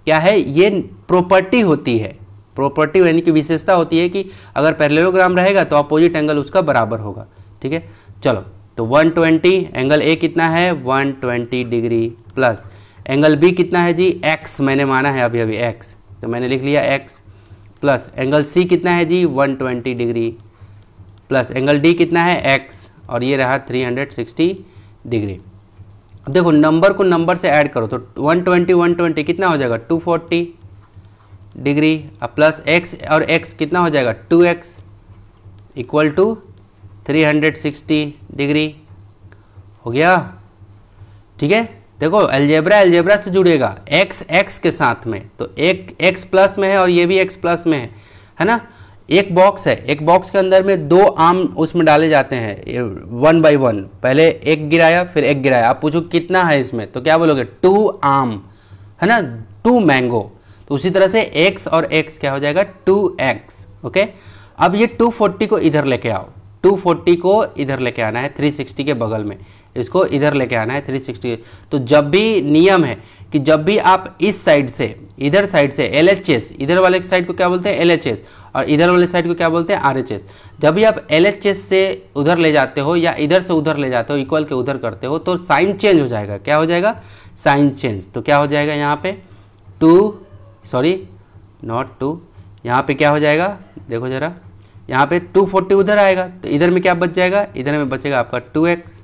क्या है, ये प्रॉपर्टी होती है, प्रॉपर्टी यानी कि विशेषता होती है कि अगर पैरेललोग्राम रहेगा तो अपोजिट एंगल उसका बराबर होगा। ठीक है, चलो, तो 120, एंगल ए कितना है 120 डिग्री, प्लस एंगल बी कितना है जी x, मैंने माना है अभी x, तो मैंने लिख लिया x, प्लस एंगल सी कितना है जी 120 डिग्री, प्लस एंगल डी कितना है x, और ये रहा 360 डिग्री। अब देखो नंबर को नंबर से ऐड करो तो 120 कितना हो जाएगा 240 डिग्री, अब प्लस x और x कितना हो जाएगा 2x इक्वल टू 360 डिग्री हो गया। ठीक है, देखो अलजेब्रा से जुड़ेगा x के साथ में, तो एक x प्लस में है और ये भी x प्लस में है ना। एक बॉक्स है, एक बॉक्स के अंदर में दो आम उसमें डाले जाते हैं 1 बाई 1, पहले एक गिराया फिर एक गिराया। आप पूछो कितना है इसमें, तो क्या बोलोगे 2 आम, है ना, 2 मैंगो। तो उसी तरह से x और x क्या हो जाएगा 2x। ओके, अब ये 240 को इधर लेके आओ, 240 को इधर लेके आना है 360 के बगल में, इसको इधर लेके आना है 360। तो जब भी नियम है कि जब भी आप इस साइड से इधर साइड से LHS, इधर वाले साइड को क्या बोलते हैं LHS, और इधर वाले साइड को क्या बोलते हैं RHS। जब भी आप LHS से उधर ले जाते हो या इधर से उधर ले जाते हो, इक्वल के उधर करते हो, तो साइन चेंज हो जाएगा। क्या हो जाएगा साइन चेंज। तो क्या हो जाएगा यहाँ पे 2, सॉरी नॉट 2, यहाँ पे क्या हो जाएगा देखो जरा, यहाँ पे 240 उधर आएगा, तो इधर में क्या बच जाएगा, इधर में बचेगा आपका 2x।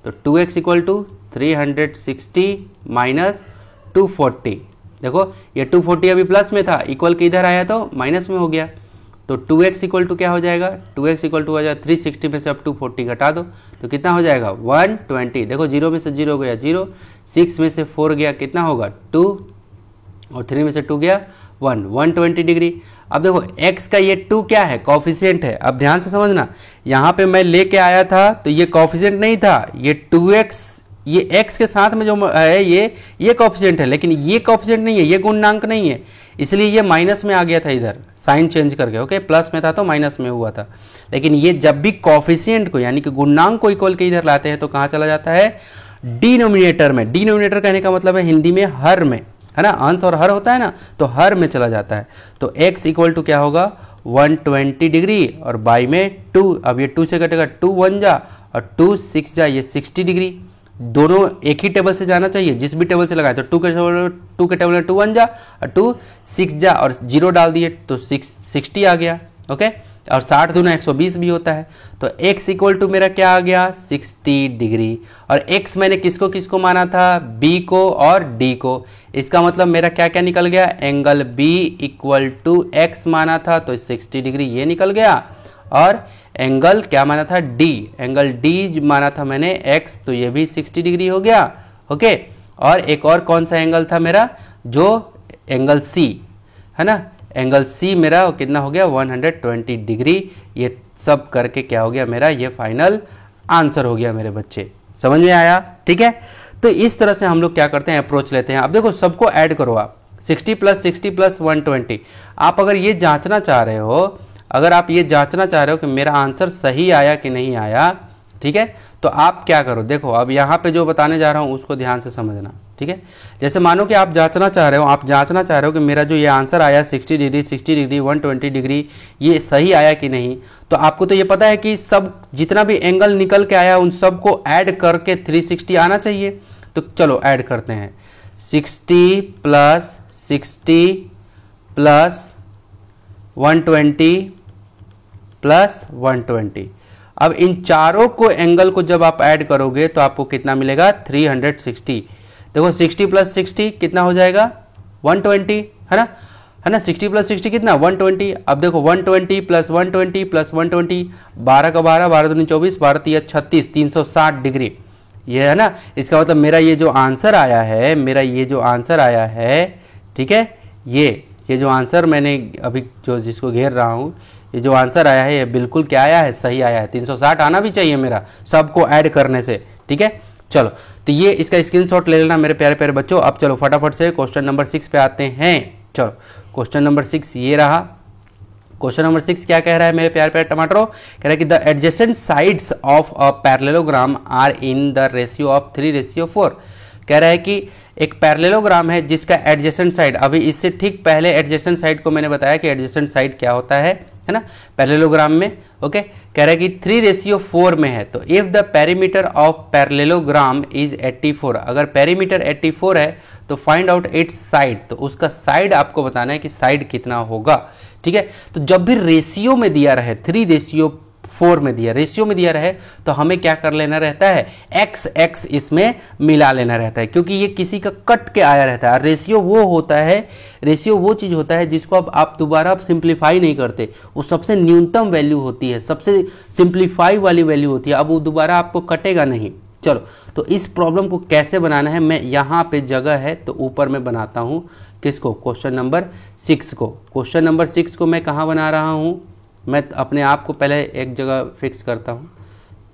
तो 2x इक्वल टू 360 माइनस 240। देखो ये 240 अभी प्लस में था, इक्वल के इधर आया तो माइनस में हो गया। तो 2x इक्वल टू क्या हो जाएगा, 2x इक्वल टू हो जाएगा 360 में से अब 240 घटा दो तो कितना हो जाएगा 120। देखो 0 में से 0 गया 0, 6 में से 4 गया कितना होगा 2, और 3 में से 2 गया 1, 120 डिग्री। अब देखो x का ये 2 क्या है कॉफिशिएंट है। अब ध्यान से समझना, यहाँ पे मैं लेके आया था तो ये कॉफिशिएंट नहीं था, ये 2x, ये x के साथ में जो है ये कॉफिशिएंट है, लेकिन ये कॉफिशिएंट नहीं है, ये गुणांक नहीं है, इसलिए ये माइनस में आ गया था इधर साइन चेंज करके। ओके, प्लस में था तो माइनस में हुआ था। लेकिन ये जब भी कॉफिशिएंट को यानी कि गुणांक को इक्वल के इधर लाते हैं तो कहाँ चला जाता है डिनोमिनेटर में। डिनोमिनेटर कहने का मतलब है हिंदी में हर में, है ना, अंश और हर होता है ना, तो हर में चला जाता है। तो x इक्वल टू क्या होगा 120 डिग्री और बाई में 2, अब ये 2 से कटेगा 2 1 जा और 2 6 जा, ये 60 डिग्री। दोनों एक ही टेबल से जाना चाहिए, जिस भी टेबल से लगाए, तो 2 के टेबल में 2 1 जा और 2 6 जा और 0 डाल दिए तो 60 आ गया। ओके, और 60 दूना 120 भी होता है। तो x इक्वल टू मेरा क्या आ गया 60 डिग्री। और x मैंने किसको किसको माना था b को और d को। इसका मतलब मेरा क्या क्या निकल गया, angle b equal to x माना था तो 60 डिग्री ये निकल गया, और एंगल क्या माना था d, एंगल d माना था मैंने x, तो ये भी 60 डिग्री हो गया। ओके, और एक और कौन सा एंगल था मेरा, जो एंगल c है ना, एंगल C मेरा कितना हो गया 120 डिग्री। ये सब करके क्या हो गया मेरा, ये फाइनल आंसर हो गया मेरे बच्चे। समझ में आया? ठीक है, तो इस तरह से हम लोग क्या करते हैं अप्रोच लेते हैं। अब देखो सबको ऐड करो आप 60 प्लस 120। आप अगर ये जांचना चाह रहे हो, अगर आप ये जांचना चाह रहे हो कि मेरा आंसर सही आया कि नहीं आया, ठीक है, तो आप क्या करो, देखो अब यहाँ पे जो बताने जा रहा हूँ उसको ध्यान से समझना। ठीक है, जैसे मानो कि आप जांचना चाह रहे हो, आप जांचना चाह रहे हो कि मेरा जो ये आंसर आया 60 डिग्री 120 डिग्री ये सही आया कि नहीं। तो आपको तो ये पता है कि सब जितना भी एंगल निकल के आया उन सब को ऐड करके 360 आना चाहिए। तो चलो ऐड करते हैं 60 प्लस 120 प्लस 120। अब इन चारों को एंगल को जब आप ऐड करोगे तो आपको कितना मिलेगा 360। देखो 60 प्लस 60 कितना हो जाएगा 120, है ना 60 प्लस 60 कितना 120। अब देखो 120 प्लस 120 प्लस 120, 12 का 12, 12 दूनी 24, 12 तिया 36, 360 डिग्री, ये है ना। इसका मतलब मेरा ये जो आंसर आया है, मेरा ये जो आंसर आया है, ठीक है, ये जो आंसर मैंने अभी जो जिसको घेर रहा हूँ, ये जो आंसर आया है ये बिल्कुल क्या आया है, सही आया है। 360 आना भी चाहिए मेरा सबको ऐड करने से, ठीक है। चलो तो ये इसका स्क्रीनशॉट ले लेना मेरे प्यारे प्यारे बच्चों। अब चलो फटाफट से क्वेश्चन नंबर 6 पे आते हैं। चलो क्वेश्चन नंबर 6 ये रहा। क्वेश्चन नंबर 6 क्या कह रहा है मेरे प्यारे प्यारे टमाटरों, कह रहा है कि the adjacent sides of a parallelogram are in the ratio of 3:4। कह रहा है कि एक पैरेललोग्राम है जिसका एडजेसेंट साइड, अभी इससे ठीक पहले एडजेसेंट साइड को मैंने बताया कि एडजेसेंट साइड क्या होता है ना पैरेललोग्राम में। ओके, कह रहा है कि 3:4 में है। तो if the perimeter of parallelogram is 84, अगर पेरीमीटर 84 है तो फाइंड आउट इट्स साइड, तो उसका साइड आपको बताना है कि साइड कितना होगा, ठीक है। तो जब भी रेशियो में दिया रहे 3:4 में दिया, रेशियो में दिया रहे, तो हमें क्या कर लेना रहता है, x इसमें मिला लेना रहता है, क्योंकि ये किसी का कट के आया रहता है। रेशियो वो होता है, रेशियो वो चीज होता है जिसको अब आप दोबारा सिंप्लीफाई नहीं करते, वो सबसे न्यूनतम वैल्यू होती है, सबसे सिंप्लीफाई वाली वैल्यू होती है, अब वो दोबारा आपको कटेगा नहीं। चलो तो इस प्रॉब्लम को कैसे बनाना है, मैं यहाँ पे जगह है तो ऊपर में बनाता हूँ किसको, क्वेश्चन नंबर 6 को। क्वेश्चन नंबर 6 को मैं कहाँ बना रहा हूँ, मैं अपने आप को पहले एक जगह फिक्स करता हूँ।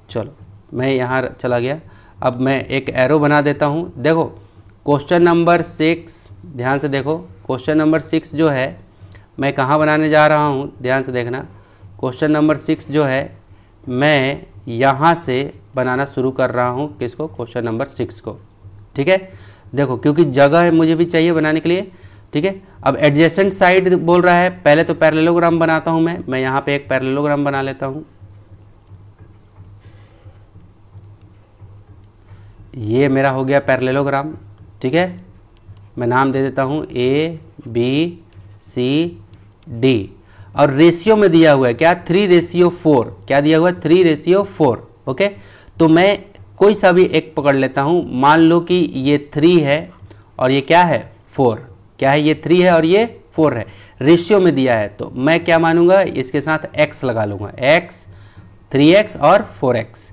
चलो मैं यहाँ चला गया, अब मैं एक एरो बना देता हूँ। देखो क्वेश्चन नंबर 6 ध्यान से देखो, क्वेश्चन नंबर 6 जो है मैं कहाँ बनाने जा रहा हूँ, ध्यान से देखना। क्वेश्चन नंबर 6 जो है मैं यहाँ से बनाना शुरू कर रहा हूँ किसको, क्वेश्चन नंबर 6 को, ठीक है। देखो क्योंकि जगह मुझे भी चाहिए बनाने के लिए, ठीक है। अब एडजेसेंट साइड बोल रहा है, पहले तो पैरेललोग्राम बनाता हूं मैं यहाँ पे एक पैरेललोग्राम बना लेता हूं। ये मेरा हो गया पैरेललोग्राम, ठीक है। मैं नाम दे देता हूं ABCD, और रेशियो में दिया हुआ है क्या 3:4, क्या दिया हुआ है 3:4। ओके, तो मैं कोई सा भी एक पकड़ लेता हूं। मान लो कि ये 3 है और ये क्या है 4, क्या है ये 3 है और ये 4 है, रेशियो में दिया है, तो मैं क्या मानूंगा, इसके साथ x लगा लूंगा, x 3x और 4x,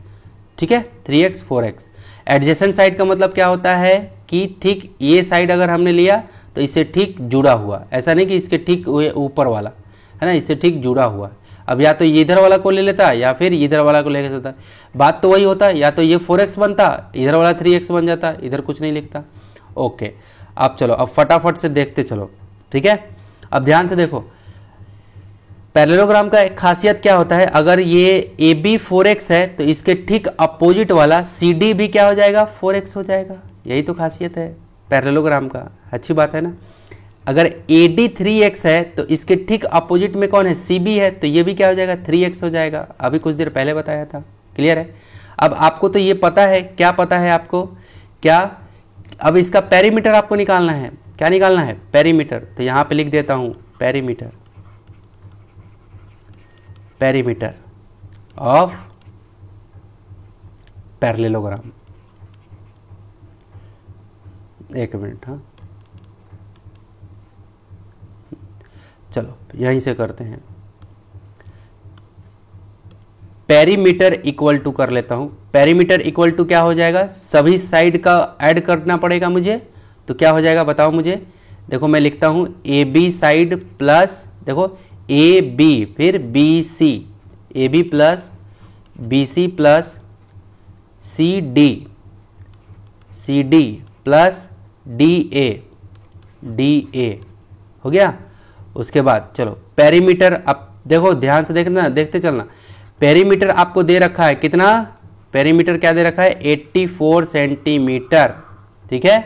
ठीक है, 3x 4x। एडजेसेंट साइड का मतलब क्या होता है कि ठीक ये साइड अगर हमने लिया तो इससे ठीक जुड़ा हुआ, ऐसा नहीं कि इसके ठीक ऊपर वाला, है ना, इससे ठीक जुड़ा हुआ। अब या तो ये इधर वाला को ले लेता या फिर इधर वाला को ले लेता, बात तो वही होता, या तो ये 4x बनता, इधर वाला 3x बन जाता, इधर कुछ नहीं लिखता। ओके, अब चलो अब फटाफट से देखते चलो, ठीक है। अब ध्यान से देखो, पैरेललोग्राम का एक खासियत क्या होता है, अगर ये AB 4x है तो इसके ठीक अपोजिट वाला CD भी क्या हो जाएगा 4x हो जाएगा, यही तो खासियत है पैरेललोग्राम का, अच्छी बात है ना। अगर AD 3x है तो इसके ठीक अपोजिट में कौन है, CB है, तो ये भी क्या हो जाएगा 3x हो जाएगा, अभी कुछ देर पहले बताया था, क्लियर है। अब आपको तो ये पता है, क्या पता है आपको, क्या, अब इसका पेरीमीटर आपको निकालना है, क्या निकालना है पेरीमीटर, तो यहां पे लिख देता हूं पेरीमीटर, पेरीमीटर ऑफ पैरेललोग्राम। एक मिनट, हाँ चलो यहीं से करते हैं। पेरीमीटर इक्वल टू कर लेता हूं, पेरीमीटर इक्वल टू क्या हो जाएगा, सभी साइड का ऐड करना पड़ेगा मुझे, तो क्या हो जाएगा बताओ मुझे। देखो मैं लिखता हूं AB साइड प्लस, देखो AB फिर BC, AB plus BC plus CD, CD plus DA, DA हो गया। उसके बाद चलो पेरीमीटर, अब देखो ध्यान से देखना, देखते चलना, पेरीमीटर आपको दे रखा है कितना, पेरीमीटर क्या दे रखा है 84 सेंटीमीटर, ठीक है,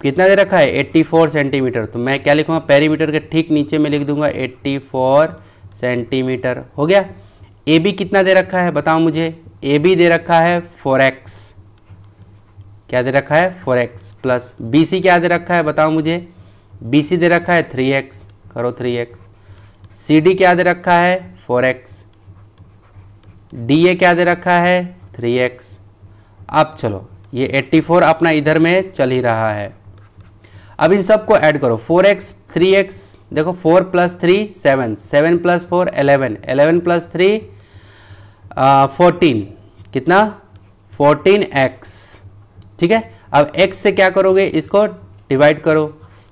कितना दे रखा है 84 सेंटीमीटर, तो मैं क्या लिखूंगा पेरीमीटर के ठीक नीचे में लिख दूंगा 84 सेंटीमीटर, हो गया। AB कितना दे रखा है बताओ मुझे, AB दे रखा है 4x, क्या दे रखा है 4x, प्लस BC क्या दे रखा है बताओ मुझे, BC दे रखा है 3x, करो 3x, CD क्या दे रखा है 4x, डी ए क्या दे रखा है 3x। अब चलो ये 84 अपना इधर में चल ही रहा है। अब इन सब को ऐड करो 4x 3x, देखो 4 + 3 7, 7 + 4 11, 11 + 3 14, कितना 14x। ठीक है, अब x से क्या करोगे, इसको डिवाइड करो,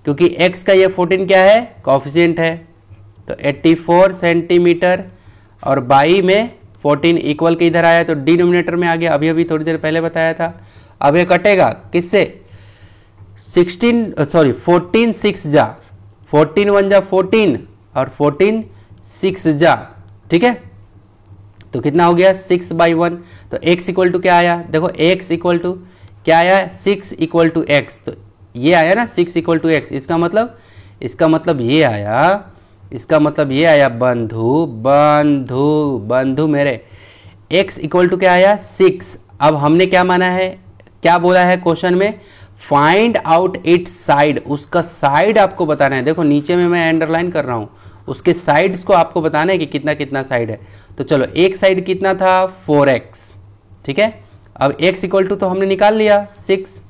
क्योंकि x का ये 14 क्या है कोफिशिएंट है। तो 84 सेंटीमीटर और 22 में 14 इक्वल के इधर आया तो डिनोमिनेटर में आ गया, अभी अभी थोड़ी देर पहले बताया था। अब ये कटेगा किससे 14 6 जा, 14 1 जा 14 और 14 6 जा। ठीक है, तो कितना हो गया 6/1। तो x इक्वल टू क्या आया, देखो x इक्वल टू क्या आया 6 = x। तो ये आया ना 6 = x। इसका मतलब ये आया, इसका मतलब ये आया बंधु बंधु बंधु मेरे, x इक्वल टू क्या आया 6। अब हमने क्या माना है, क्या बोला है क्वेश्चन में, फाइंड आउट इट्स साइड, उसका साइड आपको बताना है। देखो नीचे में मैं अंडरलाइन कर रहा हूं, उसके साइड्स को आपको बताना है कि कितना कितना साइड है। तो चलो एक साइड कितना था 4x। ठीक है, अब x इक्वल टू तो हमने निकाल लिया 6।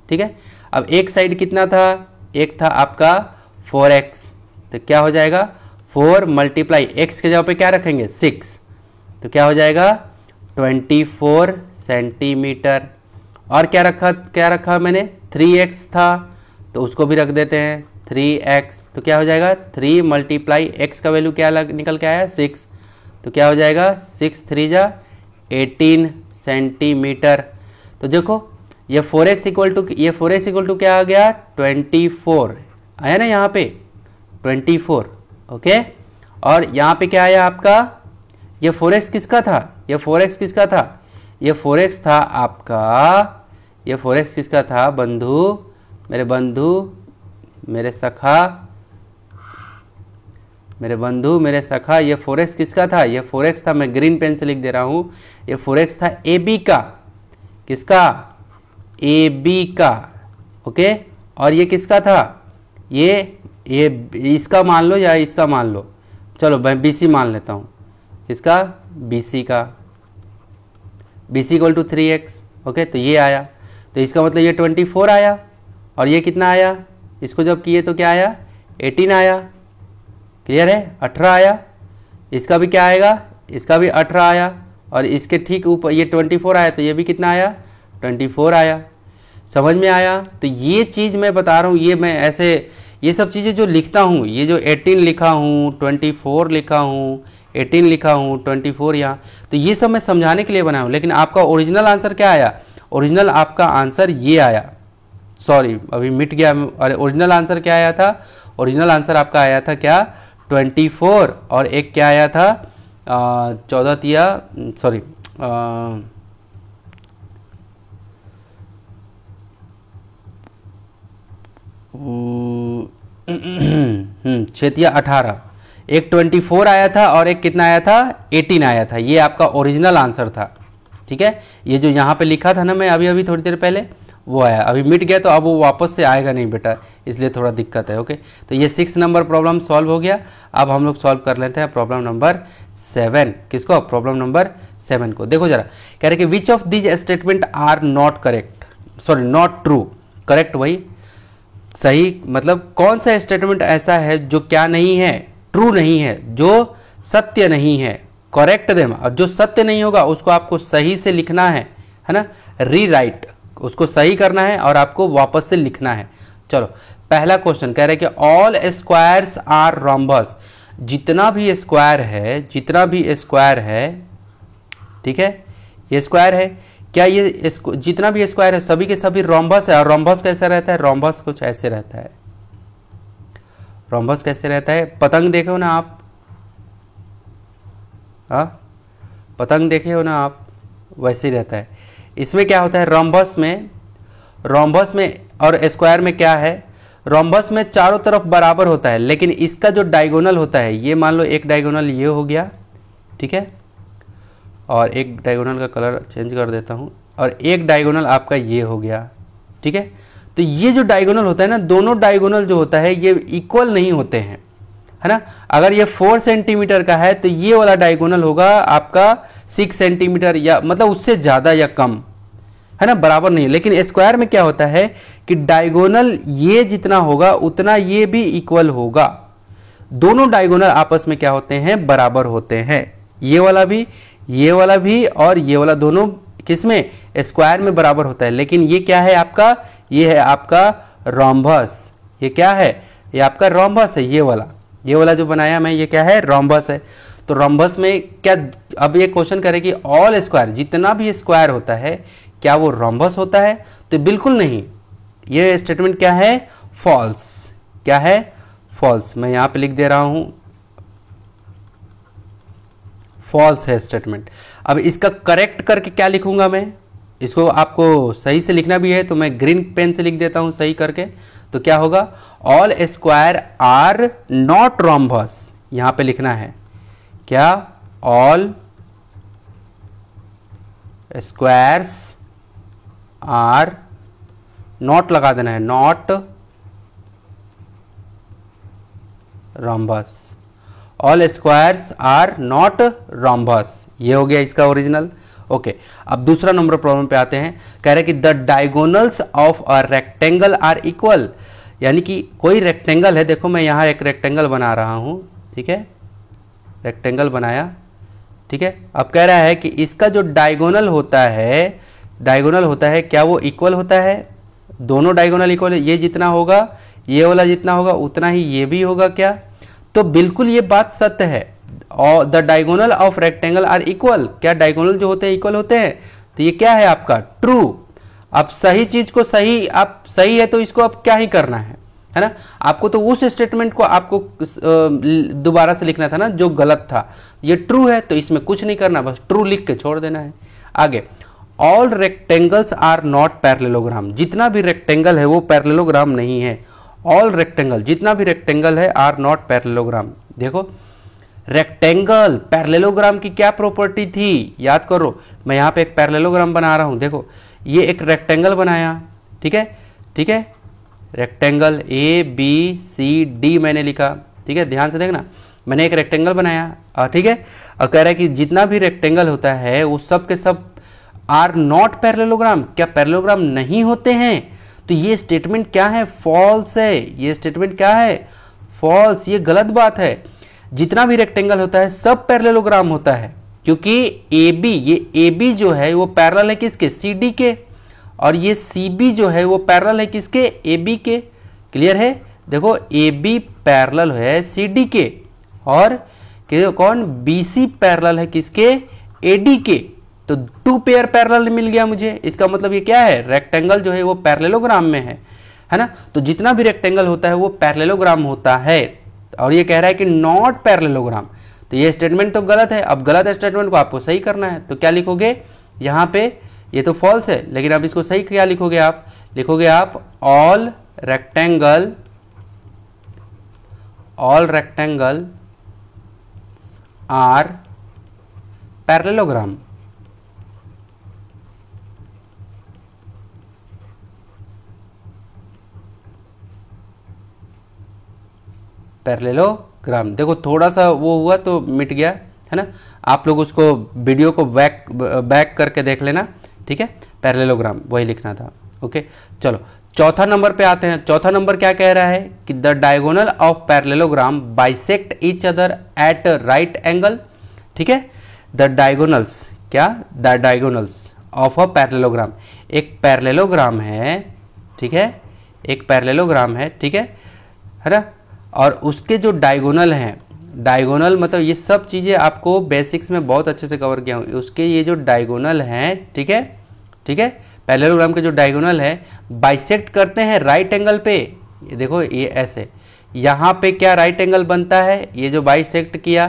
ठीक है, अब एक साइड कितना था, एक था आपका 4x। तो क्या हो जाएगा 4 × x के जगह पे क्या रखेंगे 6, तो क्या हो जाएगा 24 सेंटीमीटर। और क्या रखा मैंने 3x था, तो उसको भी रख देते हैं 3x। तो क्या हो जाएगा 3 × x का वैल्यू क्या निकल के आया 6। तो क्या हो जाएगा 6 3 जा 18 सेंटीमीटर। तो देखो ये 4x इक्वल टू क्या आ गया 24 आया ना यहाँ पे 24। ओके, और यहाँ पे क्या आया आपका, ये 4x किसका था, ये 4x किसका था, ये 4x था आपका, ये 4x किसका था बंधु मेरे सखा, मेरे सखा, ये 4x किसका था, ये 4x था, मैं ग्रीन पेन से लिख दे रहा हूं, ये 4x था AB का, किसका AB का। ओके, और ये किसका था, ये इसका मान लो या इसका मान लो, चलो मैं BC मान लेता हूं, इसका BC का, BC = 3x। ओके, तो ये आया, तो इसका मतलब ये 24 आया, और ये कितना आया, इसको जब किए तो क्या आया 18 आया। क्लियर है, 18 आया। इसका भी क्या आएगा, इसका भी 18 आया, और इसके ठीक ऊपर ये 24 आया, तो ये भी कितना आया 24 आया। समझ में आया। तो ये चीज़ मैं बता रहा हूँ, ये मैं ऐसे ये सब चीज़ें जो लिखता हूँ, ये जो 18 लिखा हूँ 24 लिखा हूँ 18 लिखा हूँ 24 यहाँ, तो ये सब मैं समझाने के लिए बनाया हूँ। लेकिन आपका ओरिजिनल आंसर क्या आया, ओरिजिनल आपका आंसर ये आया, सॉरी अभी मिट गया। अरे ओरिजिनल आंसर क्या आया था, ओरिजिनल आंसर आपका आया था क्या 24, और एक क्या आया था 14 तिया सॉरी 6 या 18, एक 24 आया था और एक कितना आया था 18 आया था। ये आपका ओरिजिनल आंसर था। ठीक है, ये जो यहाँ पे लिखा था ना मैं अभी अभी थोड़ी देर पहले, वो आया, अभी मिट गया तो अब वो वापस से आएगा नहीं बेटा, इसलिए थोड़ा दिक्कत है। ओके, तो ये 6 नंबर प्रॉब्लम सॉल्व हो गया। अब हम लोग सॉल्व कर लेते हैं प्रॉब्लम नंबर 7। किसको, प्रॉब्लम नंबर 7 को। देखो जरा, कह रहे कि which of these statement are not correct, sorry not true, correct वही सही, मतलब कौन सा स्टेटमेंट ऐसा है जो क्या नहीं है, ट्रू नहीं है, जो सत्य नहीं है, करेक्ट देम। और जो सत्य नहीं होगा उसको आपको सही से लिखना है ना, रीराइट, उसको सही करना है और आपको वापस से लिखना है। चलो पहला क्वेश्चन कह रहे कि ऑल स्क्वायर्स आर रोम्बस, जितना भी स्क्वायर है, ठीक है, ये स्क्वायर है, क्या ये जितना भी स्क्वायर है सभी के सभी रोम्बस है। और रोम्बस कैसा रहता है, रोम्बस कुछ ऐसे रहता है। रोम्बस कैसे रहता है, पतंग देखो ना आप, पतंग देखे हो ना आप, वैसे ही रहता है। इसमें क्या होता है, रोम्बस में और स्क्वायर में क्या है, रोम्बस में चारों तरफ बराबर होता है, लेकिन इसका जो डायगोनल होता है, ये मान लो एक डायगोनल ये हो गया, ठीक है, और एक डायगोनल का कलर चेंज कर देता हूँ, और एक डायगोनल आपका ये हो गया, ठीक है। तो ये जो डायगोनल होता है ना, दोनों डायगोनल जो होता है ये इक्वल नहीं होते हैं, है ना। अगर ये 4 सेंटीमीटर का है तो ये वाला डायगोनल होगा आपका 6 सेंटीमीटर या मतलब उससे ज़्यादा या कम, है ना, बराबर नहीं। लेकिन स्क्वायर में क्या होता है कि डायगोनल ये जितना होगा उतना ये भी इक्वल होगा। दोनों डायगोनल आपस में क्या होते हैं, बराबर होते हैं। ये वाला भी और ये वाला दोनों किसमें, स्क्वायर में बराबर होता है। लेकिन ये क्या है आपका, ये है आपका रोम्बस। ये क्या है, ये आपका रोम्बस है। ये वाला जो बनाया मैं, ये क्या है, रोम्बस है। तो रोम्बस में क्या, अब ये क्वेश्चन करे कि ऑल स्क्वायर, जितना भी स्क्वायर होता है क्या वो रोम्बस होता है, तो बिल्कुल नहीं। ये स्टेटमेंट क्या है, फॉल्स। क्या है, फॉल्स। मैं यहां पे लिख दे रहा हूं, फॉल्स है स्टेटमेंट। अब इसका करेक्ट करके क्या लिखूंगा मैं, इसको आपको सही से लिखना भी है तो मैं ग्रीन पेन से लिख देता हूं सही करके। तो क्या होगा, all square are not rhombus, यहां पे लिखना है क्या, ऑल स्क्वायर्स आर, नॉट लगा देना है, not rhombus. All squares are not rhombus, ये हो गया इसका ओरिजिनल। ओके, अब दूसरा नंबर प्रॉब्लम पे आते हैं। कह रहे कि the diagonals of a rectangle are equal, यानी कि कोई रेक्टेंगल है। देखो मैं यहाँ एक रेक्टेंगल बना रहा हूँ, ठीक है, रेक्टेंगल बनाया, ठीक है। अब कह रहा है कि इसका जो डायगोनल होता है क्या वो इक्वल होता है, दोनों डायगोनल इक्वल है। ये जितना होगा, ये वाला जितना होगा उतना ही ये भी होगा क्या, तो बिल्कुल ये बात सत्य है। और the diagonal of rectangle are equal, क्या डायगोनल जो होते हैं इक्वल होते हैं, तो ये क्या है आपका ट्रू। अब सही चीज को सही, आप सही है तो इसको अब क्या ही करना है ना। आपको तो उस स्टेटमेंट को आपको दोबारा से लिखना था ना जो गलत था। ये ट्रू है तो इसमें कुछ नहीं करना, बस ट्रू लिख के छोड़ देना है। आगे, all rectangles are not parallelogram, जितना भी रेक्टेंगल है वो पैरेललोग्राम नहीं है। ऑल रेक्टेंगल, जितना भी रेक्टेंगल है, आर नॉट पैरेललोग्राम। देखो रेक्टेंगल, पैरेललोग्राम की क्या प्रॉपर्टी थी, याद करो। मैं यहाँ पे एक पैरेललोग्राम बना रहा हूँ, देखो ये एक रेक्टेंगल बनाया, ठीक है, रेक्टेंगल ABCD मैंने लिखा, ठीक है, ध्यान से देखना, मैंने एक रेक्टेंगल बनाया, ठीक है। और कह रहा है कि जितना भी रेक्टेंगल होता है वो सब के सब आर नॉट पैरेललोग्राम, क्या पैरेललोग्राम नहीं होते हैं। तो ये स्टेटमेंट क्या है, फॉल्स है। ये स्टेटमेंट क्या है, फॉल्स, ये गलत बात है। जितना भी रेक्टेंगल होता है सब पैरेललोग्राम होता है, क्योंकि ये AB जो है वो पैरेलल है किसके, CD के, और ये CB जो है वो पैरेलल है किसके, AB के। क्लियर है, देखो AB पैरेलल है CD के, और कौन, BC पैरेलल है किसके, AD के। तो 2 पेयर पैरेलल मिल गया मुझे। इसका मतलब ये क्या है, रेक्टेंगल जो है वो पैरेललोग्राम में है ना। तो जितना भी रेक्टेंगल होता है वो पैरेललोग्राम होता है, और ये कह रहा है कि नॉट पैरेललोग्राम। तो ये स्टेटमेंट तो गलत है। अब गलत स्टेटमेंट को आपको सही करना है, तो क्या लिखोगे यहाँ पे, ये तो फॉल्स है, लेकिन अब इसको सही क्या लिखोगे आप, लिखोगे आप all rectangle are parallelogram. Parallelogram, देखो थोड़ा सा वो हुआ तो मिट गया, है ना। आप लोग उसको वीडियो को बैक करके देख लेना, ठीक है। पैरेललोग्राम वही लिखना था। ओके, चलो चौथा नंबर पे आते हैं। चौथा नंबर क्या कह रहा है कि the diagonal of parallelogram bisect each other at right angle, ठीक है। द डायगोनल्स, क्या, the diagonals of a parallelogram, एक पैरेललोग्राम है, ठीक है, एक पैरेललोग्राम है, ठीक है ना। और उसके जो डायगोनल हैं, डायगोनल मतलब ये सब चीज़ें आपको बेसिक्स में बहुत अच्छे से कवर किया हूँ। उसके ये जो डायगोनल हैं, ठीक है, पैरेललोग्राम के जो डायगोनल है बाइसेक्ट करते हैं राइट एंगल पे। ये देखो ये ऐसे, यहाँ पे क्या राइट एंगल बनता है, ये जो बाइसेक्ट किया,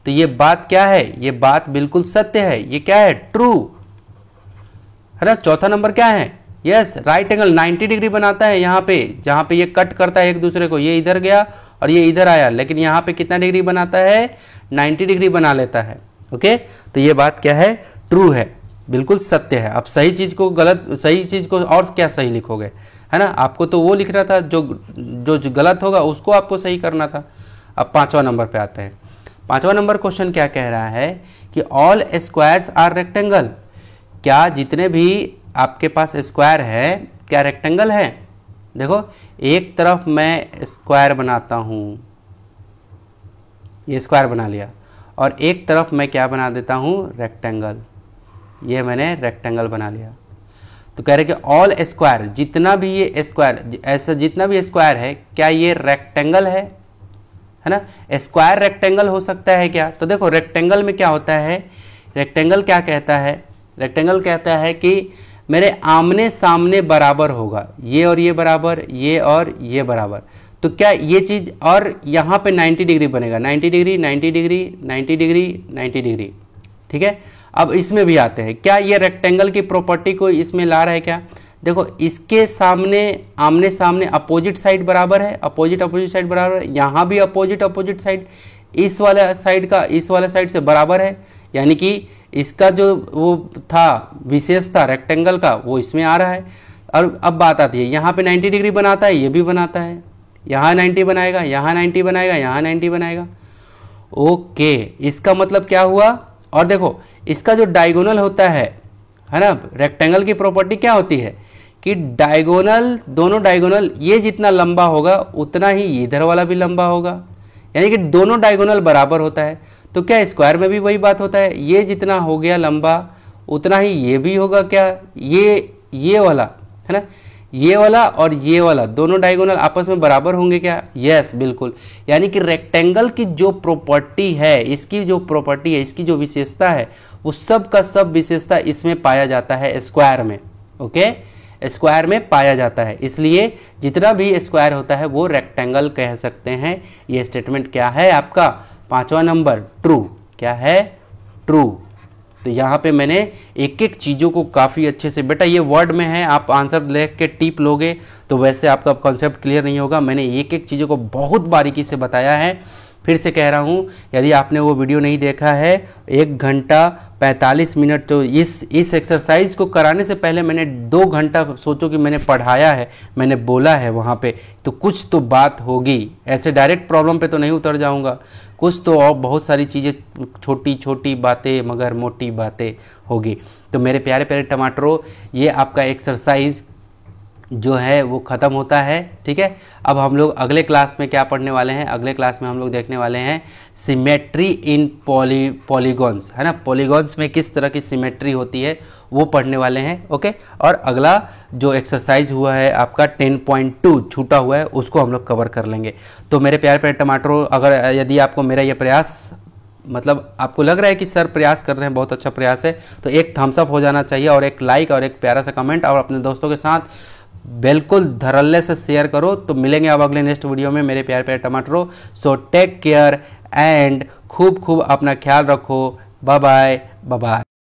तो ये बात क्या है, ये बात बिल्कुल सत्य है। ये क्या है, ट्रू है ना। चौथा नंबर क्या है, यस, राइट एंगल 90 डिग्री बनाता है यहाँ पे, जहाँ पे ये कट करता है एक दूसरे को, ये इधर गया और ये इधर आया, लेकिन यहाँ पे कितना डिग्री बनाता है, 90 डिग्री बना लेता है। ओके, तो ये बात क्या है, ट्रू है, बिल्कुल सत्य है। अब सही चीज को गलत, सही चीज को और क्या सही लिखोगे, है ना। आपको तो वो लिखना था जो गलत होगा उसको आपको सही करना था। अब 5वां नंबर पे आते हैं। 5वां नंबर क्वेश्चन क्या कह रहा है कि ऑल स्क्वायर्स आर रेक्टेंगल। क्या जितने भी आपके पास स्क्वायर है क्या रेक्टेंगल है? देखो एक तरफ मैं स्क्वायर बनाता हूं, ये स्क्वायर बना लिया, और एक तरफ मैं क्या बना देता हूं, रेक्टेंगल। ये मैंने रेक्टेंगल बना लिया। तो कह रहे कि ऑल स्क्वायर, जितना भी ये स्क्वायर, ऐसा जितना भी स्क्वायर है क्या ये रेक्टेंगल है ना? स्क्वायर रेक्टेंगल हो सकता है क्या? तो देखो रेक्टेंगल में क्या होता है, रेक्टेंगल क्या कहता है, रेक्टेंगल कहता है कि मेरे आमने सामने बराबर होगा, ये और ये बराबर, ये और ये बराबर। तो क्या ये चीज़, और यहाँ पे 90 डिग्री बनेगा, 90 डिग्री, 90 डिग्री, 90 डिग्री, 90 डिग्री, ठीक है। अब इसमें भी आते हैं, क्या ये रेक्टेंगल की प्रॉपर्टी को इसमें ला रहा है क्या? देखो इसके सामने आमने सामने अपोजिट साइड बराबर है, अपोजिट साइड बराबर है, यहाँ भी अपोजिट साइड इस वाला साइड का इस वाला साइड से बराबर है, यानी कि इसका जो वो था विशेषता रेक्टेंगल का वो इसमें आ रहा है। और अब बात आती है, यहाँ पे 90 डिग्री बनाता है, ये भी बनाता है, यहाँ 90 बनाएगा, यहाँ 90 बनाएगा, यहाँ 90 बनाएगा। ओके, इसका मतलब क्या हुआ? और देखो इसका जो डायगोनल होता है ना, रेक्टेंगल की प्रॉपर्टी क्या होती है कि डायगोनल, दोनों डायगोनल ये जितना लंबा होगा उतना ही इधर वाला भी लंबा होगा, यानी कि दोनों डायगोनल बराबर होता है। तो क्या स्क्वायर में भी वही बात होता है, ये जितना हो गया लंबा उतना ही ये भी होगा क्या, ये वाला है ना, ये वाला और ये वाला दोनों डायगोनल आपस में बराबर होंगे क्या? यस, बिल्कुल। यानी कि रेक्टेंगल की जो प्रॉपर्टी है, इसकी जो प्रॉपर्टी है, इसकी जो विशेषता है, वो सब का सब विशेषता इसमें पाया जाता है स्क्वायर में। ओके, स्क्वायर में पाया जाता है, इसलिए जितना भी स्क्वायर होता है वो रेक्टेंगल कह सकते हैं। ये स्टेटमेंट क्या है आपका? 5वां नंबर, ट्रू। क्या है? ट्रू। तो यहाँ पे मैंने एक एक चीज़ों को काफ़ी अच्छे से, बेटा ये वर्ड में है, आप आंसर लिख के टिप लोगे तो वैसे आपका कॉन्सेप्ट क्लियर नहीं होगा। मैंने एक एक चीज़ों को बहुत बारीकी से बताया है। फिर से कह रहा हूँ, यदि आपने वो वीडियो नहीं देखा है, 1 घंटा 45 मिनट, तो इस एक्सरसाइज को कराने से पहले मैंने 2 घंटा, सोचो कि मैंने पढ़ाया है, मैंने बोला है वहाँ पे, तो कुछ तो बात होगी। ऐसे डायरेक्ट प्रॉब्लम पे तो नहीं उतर जाऊँगा, कुछ तो और बहुत सारी चीज़ें, छोटी छोटी बातें मगर मोटी बातें होगी। तो मेरे प्यारे प्यारे टमाटरों, ये आपका एक्सरसाइज जो है वो ख़त्म होता है, ठीक है। अब हम लोग अगले क्लास में क्या पढ़ने वाले हैं? अगले क्लास में हम लोग देखने वाले हैं सिमेट्री इन पॉलीगॉन्स, है ना, पॉलीगॉन्स में किस तरह की सिमेट्री होती है वो पढ़ने वाले हैं। ओके, और अगला जो एक्सरसाइज हुआ है आपका 10.2 छूटा हुआ है, उसको हम लोग कवर कर लेंगे। तो मेरे प्यारे प्यारे टमाटरों, अगर यदि आपको मेरा ये प्रयास, मतलब आपको लग रहा है कि सर प्रयास कर रहे हैं, बहुत अच्छा प्रयास है, तो एक थम्स अप हो जाना चाहिए, और एक लाइक और एक प्यारा सा कमेंट, और अपने दोस्तों के साथ बिल्कुल धड़ल्ले से शेयर करो। तो मिलेंगे अब अगले नेक्स्ट वीडियो में मेरे प्यारे प्यारे टमाटरों। सो टेक केयर एंड खूब खूब अपना ख्याल रखो। Bye bye, bye bye.